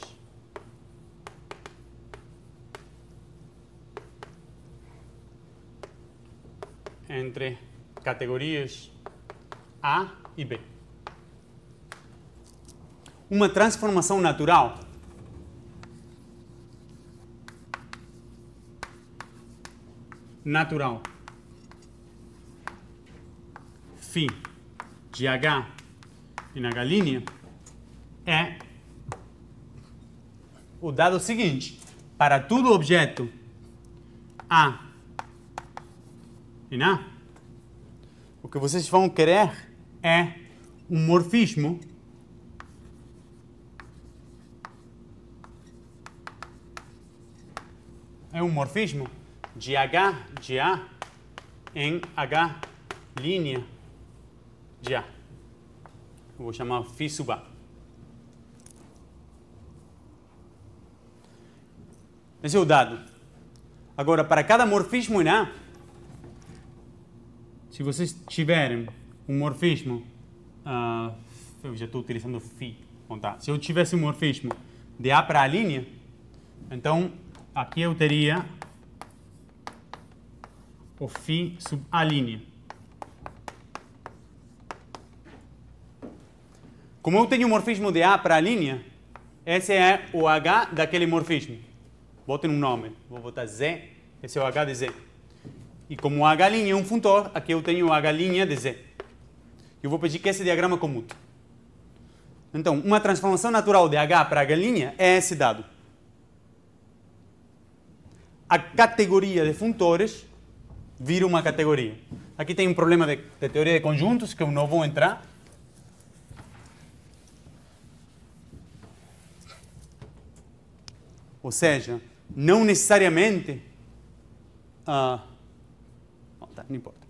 A: entre categorias A e B. Uma transformação natural φ de H em H' é o dado seguinte: para todo objeto A em A, o que vocês vão querer é um morfismo de H de A em H' de A. Eu vou chamar φ sub A. Esse é o dado. Agora, para cada morfismo em A, se vocês tiverem um morfismo, eu já estou utilizando φ. Bom, tá. Se eu tivesse um morfismo de A para A', então aqui eu teria o φ sub A'. Como eu tenho um morfismo de A para A', esse é o H daquele morfismo. Botem um nome. Vou botar Z. Esse é o H de Z. E como o H' é um funtor, aqui eu tenho o H' de Z. Eu vou pedir que esse diagrama comute. Então, uma transformação natural de H para H' é esse dado. A categoria de funtores vira uma categoria. Aqui tem um problema de teoria de conjuntos que eu não vou entrar. Ou seja, não necessariamente... não importa.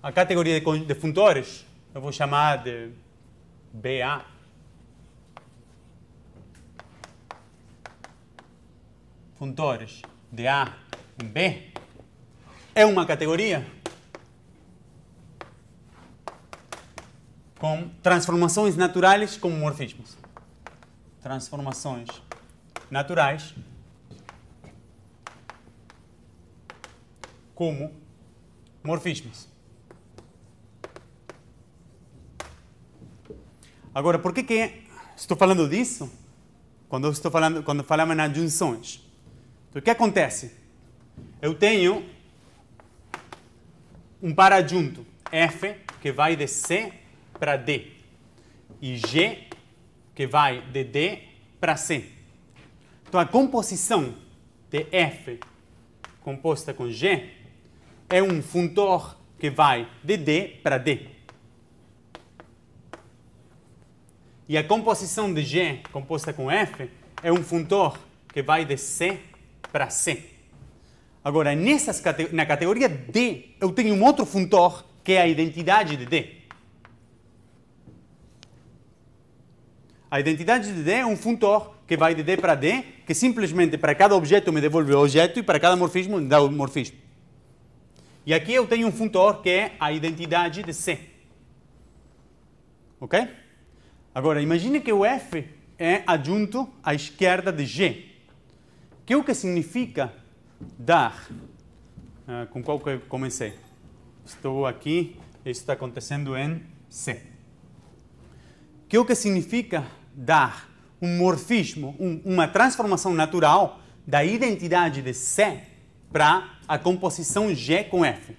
A: A categoria de funtores eu vou chamar de BA. Funtores de A em B é uma categoria com transformações naturais como morfismos. Transformações naturais como morfismos. Agora, por que estou falando disso? Quando falamos em adjunções. Então, o que acontece? Eu tenho um par adjunto, F, que vai de C para D, e G, que vai de D para C. Então, a composição de F composta com G é um funtor que vai de D para D. E a composição de G composta com F é um funtor que vai de C para C. Agora, na categoria D, eu tenho um outro funtor que é a identidade de D. A identidade de D é um funtor que vai de D para D, que simplesmente para cada objeto me devolve o objeto e para cada morfismo me dá o morfismo. E aqui eu tenho um funtor que é a identidade de C. Ok? Agora, imagine que o F é adjunto à esquerda de G. Que o que significa dar... com qual que eu comecei? Estou aqui, isso está acontecendo em C. Que o que significa dar um morfismo, uma transformação natural da identidade de C para a composição G com F.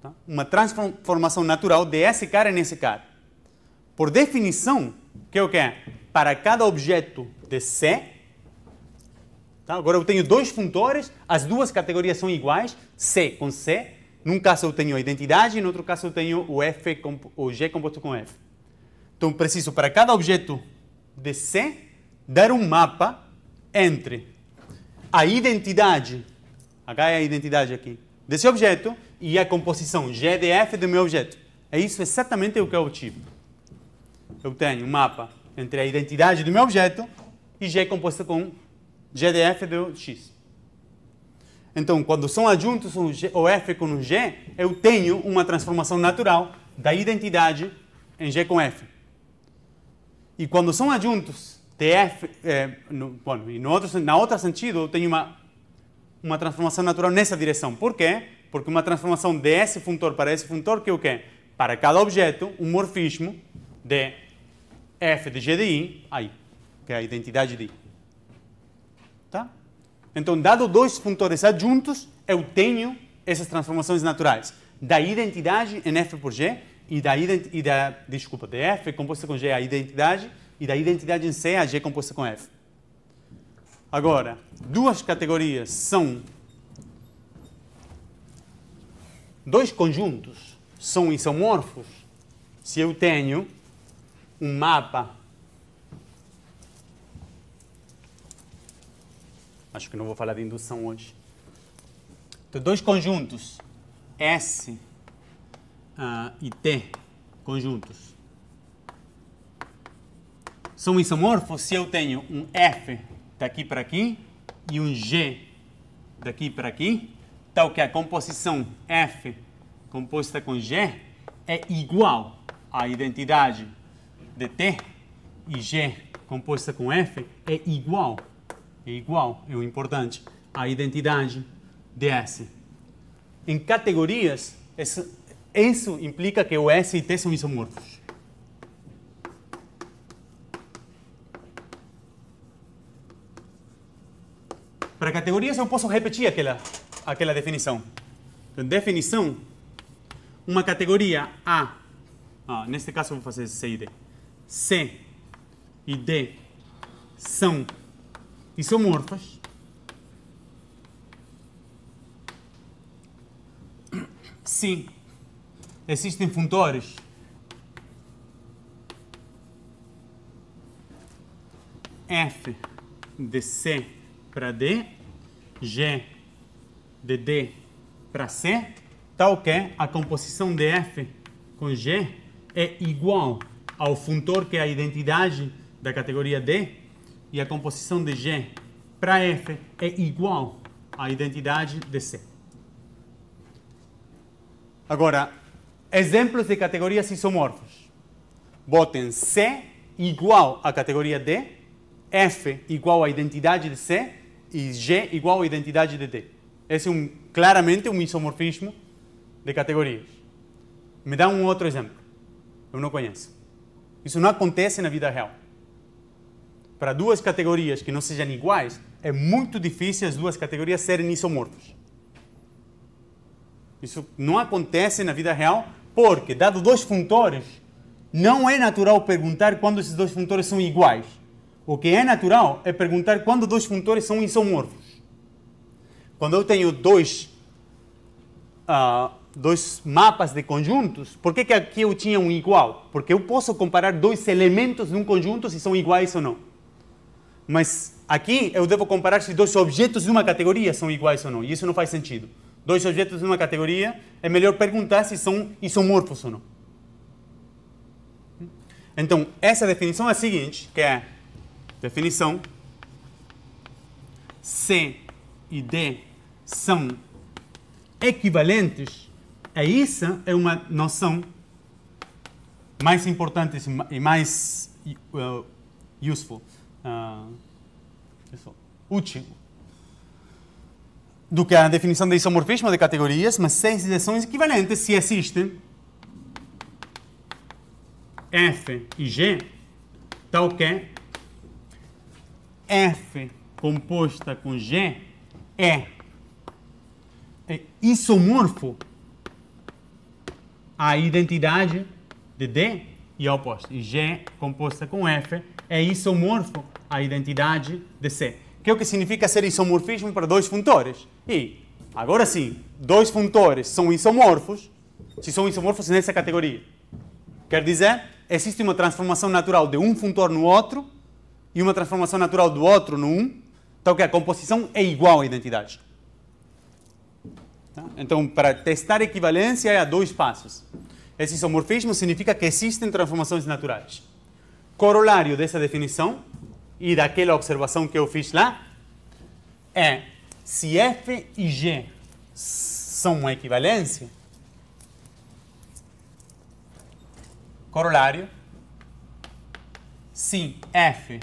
A: Tá? Uma transformação natural de esse cara nesse cara. Por definição, que é o que é? Para cada objeto de C, tá? Agora eu tenho dois funtores, as duas categorias são iguais, C com C. Num caso eu tenho a identidade, no outro caso eu tenho o F, o G composto com F. Então preciso, para cada objeto de C, dar um mapa entre a identidade, H é a identidade aqui, desse objeto, e a composição G de F do meu objeto. É isso exatamente o que eu tive. Eu tenho um mapa entre a identidade do meu objeto e G composto com G de F do X. Então, quando são adjuntos o F com o G, eu tenho uma transformação natural da identidade em G com F. E quando são adjuntos de F, na outra sentido, eu tenho uma transformação natural nessa direção. Por quê? Porque uma transformação desse funtor para esse funtor, que é o quê? Para cada objeto, um morfismo de F de G de I, aí, que é a identidade de I. Tá? Então, dado dois funtores adjuntos, eu tenho essas transformações naturais. Da identidade em F por G e de F composta com G a identidade e da identidade em C a G composta com F. Agora, duas categorias são... Dois conjuntos são isomorfos se eu tenho um mapa... Acho que não vou falar de indução hoje. Então, dois conjuntos, S e T, conjuntos, são isomorfos se eu tenho um F daqui para aqui e um G daqui para aqui, tal que a composição F composta com G é igual à identidade de T e G composta com F é igual, é o importante, à identidade de S. Em categorias, isso implica que o S e T são isomorfos. Para categorias eu posso repetir aquela definição. Então, definição, uma categoria A, neste caso eu vou fazer C e D. C e D são isomorfas se existem funtores F de C para D, G de D para C, tal que a composição de F com G é igual ao funtor que é a identidade da categoria D e a composição de G para F é igual à identidade de C. Agora, exemplos de categorias isomorfas. Botem C igual à categoria D, F igual à identidade de C e G igual à identidade de D. Esse é claramente um isomorfismo de categorias. Me dá um outro exemplo. Eu não conheço. Isso não acontece na vida real. Para duas categorias que não sejam iguais, é muito difícil as duas categorias serem isomorfas. Isso não acontece na vida real porque, dado dois funtores, não é natural perguntar quando esses dois funtores são iguais. O que é natural é perguntar quando dois funtores são isomorfos. Quando eu tenho dois mapas de conjuntos, por que aqui eu tinha um igual? Porque eu posso comparar dois elementos de um conjunto se são iguais ou não. Mas aqui eu devo comparar se dois objetos de uma categoria são iguais ou não. E isso não faz sentido. Dois objetos de uma categoria, é melhor perguntar se são isomorfos ou não. Então, essa definição é a seguinte, que é definição C e D são equivalentes. Essa é uma noção mais importante e mais útil do que a definição de isomorfismo de categorias, mas se são equivalentes se existem F e G, tal que F composta com G é isomorfo à identidade de D e a oposta. E G composta com F é isomorfo à identidade de C. Que é o que significa ser isomorfismo para dois funtores. E, agora sim, dois funtores são isomorfos se são isomorfos nessa categoria. Quer dizer, existe uma transformação natural de um funtor no outro e uma transformação natural do outro no um, tal que a composição é igual à identidade. Então, para testar equivalência, há dois passos. Esse isomorfismo significa que existem transformações naturais. Corolário dessa definição e daquela observação que eu fiz lá é se F e G são uma equivalência, corolário, se F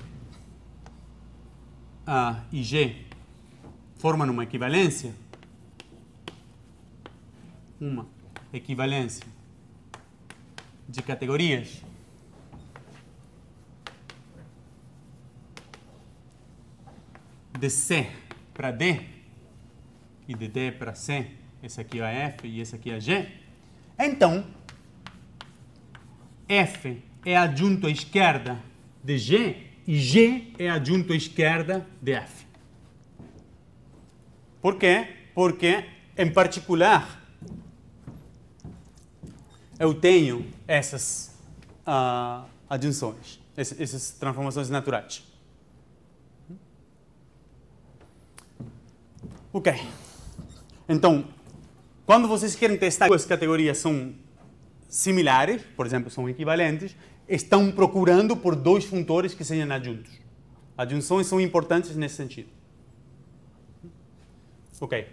A: e G formam uma equivalência de categorias, de C para D e de D para C, esse aqui é F e esse aqui é G, então F é adjunto à esquerda de G e G é adjunto à esquerda de F. Por quê? Porque, em particular, eu tenho essas adjunções, essas transformações naturais. Ok. Então, quando vocês querem testar que as categorias são similares, por exemplo, são equivalentes, estão procurando por dois funtores que sejam adjuntos. Adjunções são importantes nesse sentido. Ok.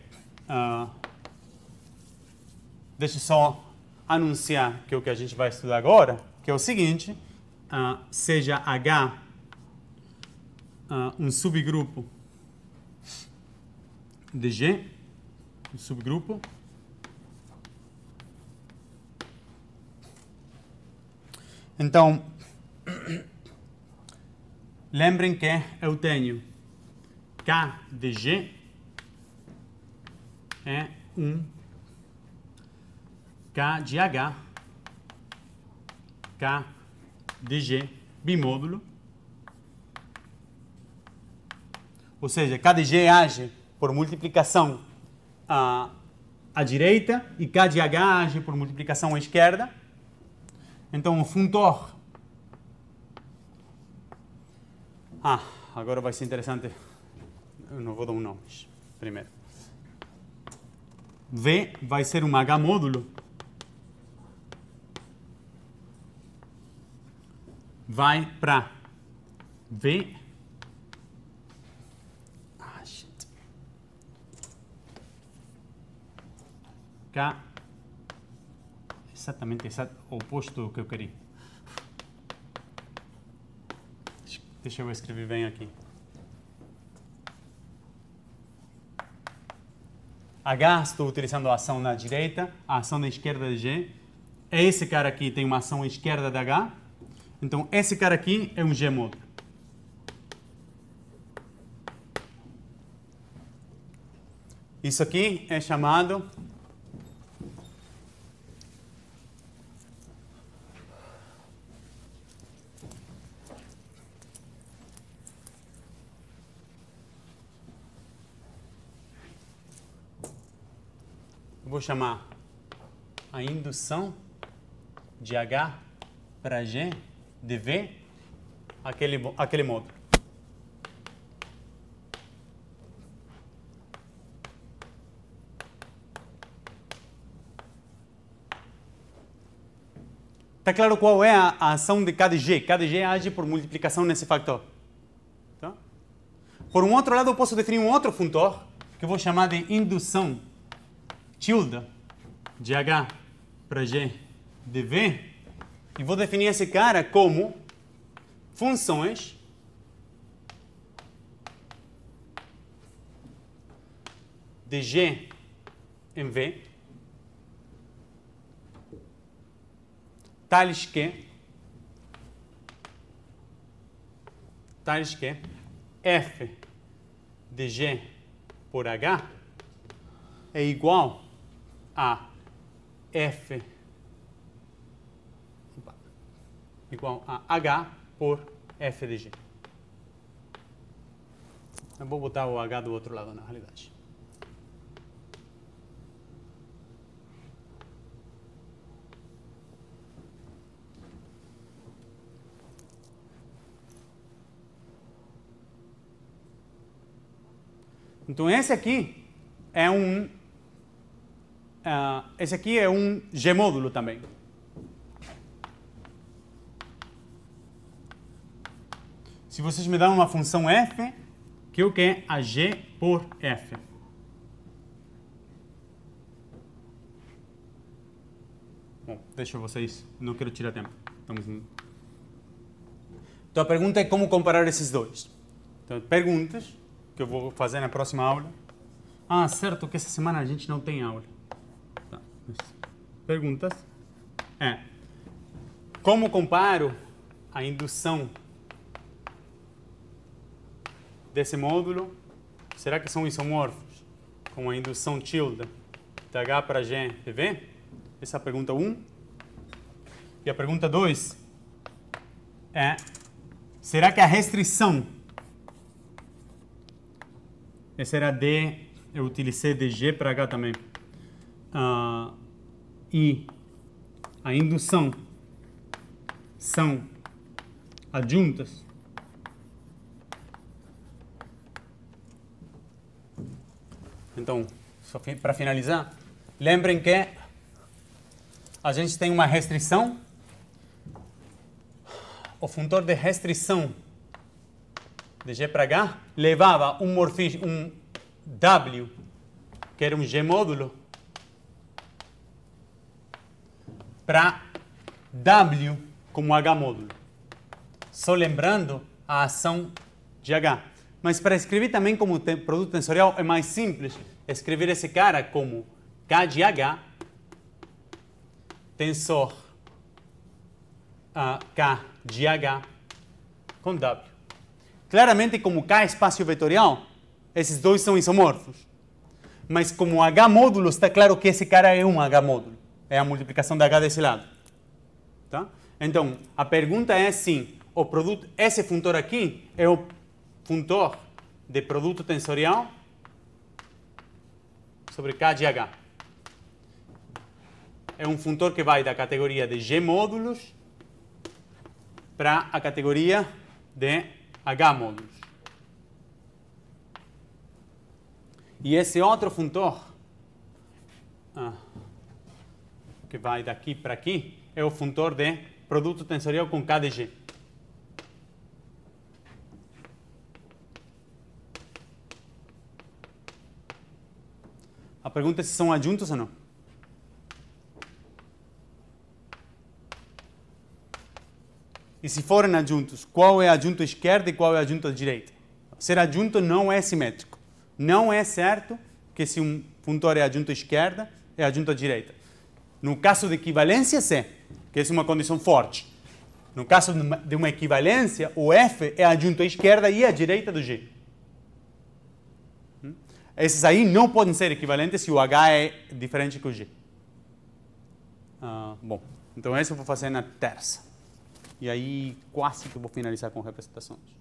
A: Deixa eu só anunciar que é o que a gente vai estudar agora, que é o seguinte, seja H um subgrupo de G, um subgrupo, então, lembrem que eu tenho K de G é um K de H, K de G bimódulo, ou seja, K de G age por multiplicação à direita e K de H age por multiplicação à esquerda. Então, o funtor... agora vai ser interessante. Eu não vou dar um nome primeiro. V vai ser um H módulo. Vai para V. K. Exatamente o oposto do que eu queria. Deixa eu escrever bem aqui. H, estou utilizando a ação na direita, a ação na esquerda de G. Esse cara aqui tem uma ação à esquerda de H. Então, esse cara aqui é um G módulo. Isso aqui é chamado... vou chamar a indução de H para G de V, aquele módulo. Está claro qual é a ação de K de G? K de G age por multiplicação nesse fator. Tá? Por um outro lado, eu posso definir um outro funtor, que eu vou chamar de indução tilde de H para G de V, e vou definir esse cara como funções de G em V, tais que f de G por H é igual a f igual a H por f de G. Eu vou botar o H do outro lado na realidade. Então esse aqui é um G-módulo também. Se vocês me dão uma função f, que o que é a G por f? Bom, deixa vocês, não quero tirar tempo. Então a pergunta é como comparar esses dois. Então, perguntas que eu vou fazer na próxima aula. Ah, certo que essa semana a gente não tem aula. Tá. Perguntas. Como comparo a indução desse módulo? Será que são isomorfos com a indução tilde de H para G de V? Essa é a pergunta 1. E a pergunta 2 é: será que a restrição, essa era D, eu utilizei de G para H também, e a indução são adjuntas? Então, só para finalizar, lembrem que a gente tem uma restrição. O funtor de restrição de G para H levava um W, que era um G-módulo, para W como H-módulo. Só lembrando a ação de H. Mas para escrever também como produto tensorial é mais simples escrever esse cara como K de H tensor K de H com W. Claramente, como K é espaço vetorial, esses dois são isomorfos. Mas como H módulo, está claro que esse cara é um H módulo. É a multiplicação da H desse lado. Tá? Então, a pergunta é sim, o produto, esse funtor aqui é o funtor de produto tensorial sobre K de H. É um funtor que vai da categoria de G módulos para a categoria de H módulos. E esse outro funtor, que vai daqui para aqui, é o funtor de produto tensorial com K de G. A pergunta é se são adjuntos ou não. E se forem adjuntos, qual é a adjunto esquerda e qual é a adjunto direita? Ser adjunto não é simétrico. Não é certo que se um funtor é adjunto esquerda, é adjunto direita. No caso de equivalência, sim, que essa é uma condição forte. No caso de uma equivalência, o F é adjunto à esquerda e à direita do G. Esses aí não podem ser equivalentes se o H é diferente que o G. Bom, então esse eu vou fazer na terça. E aí quase que eu vou finalizar com representações.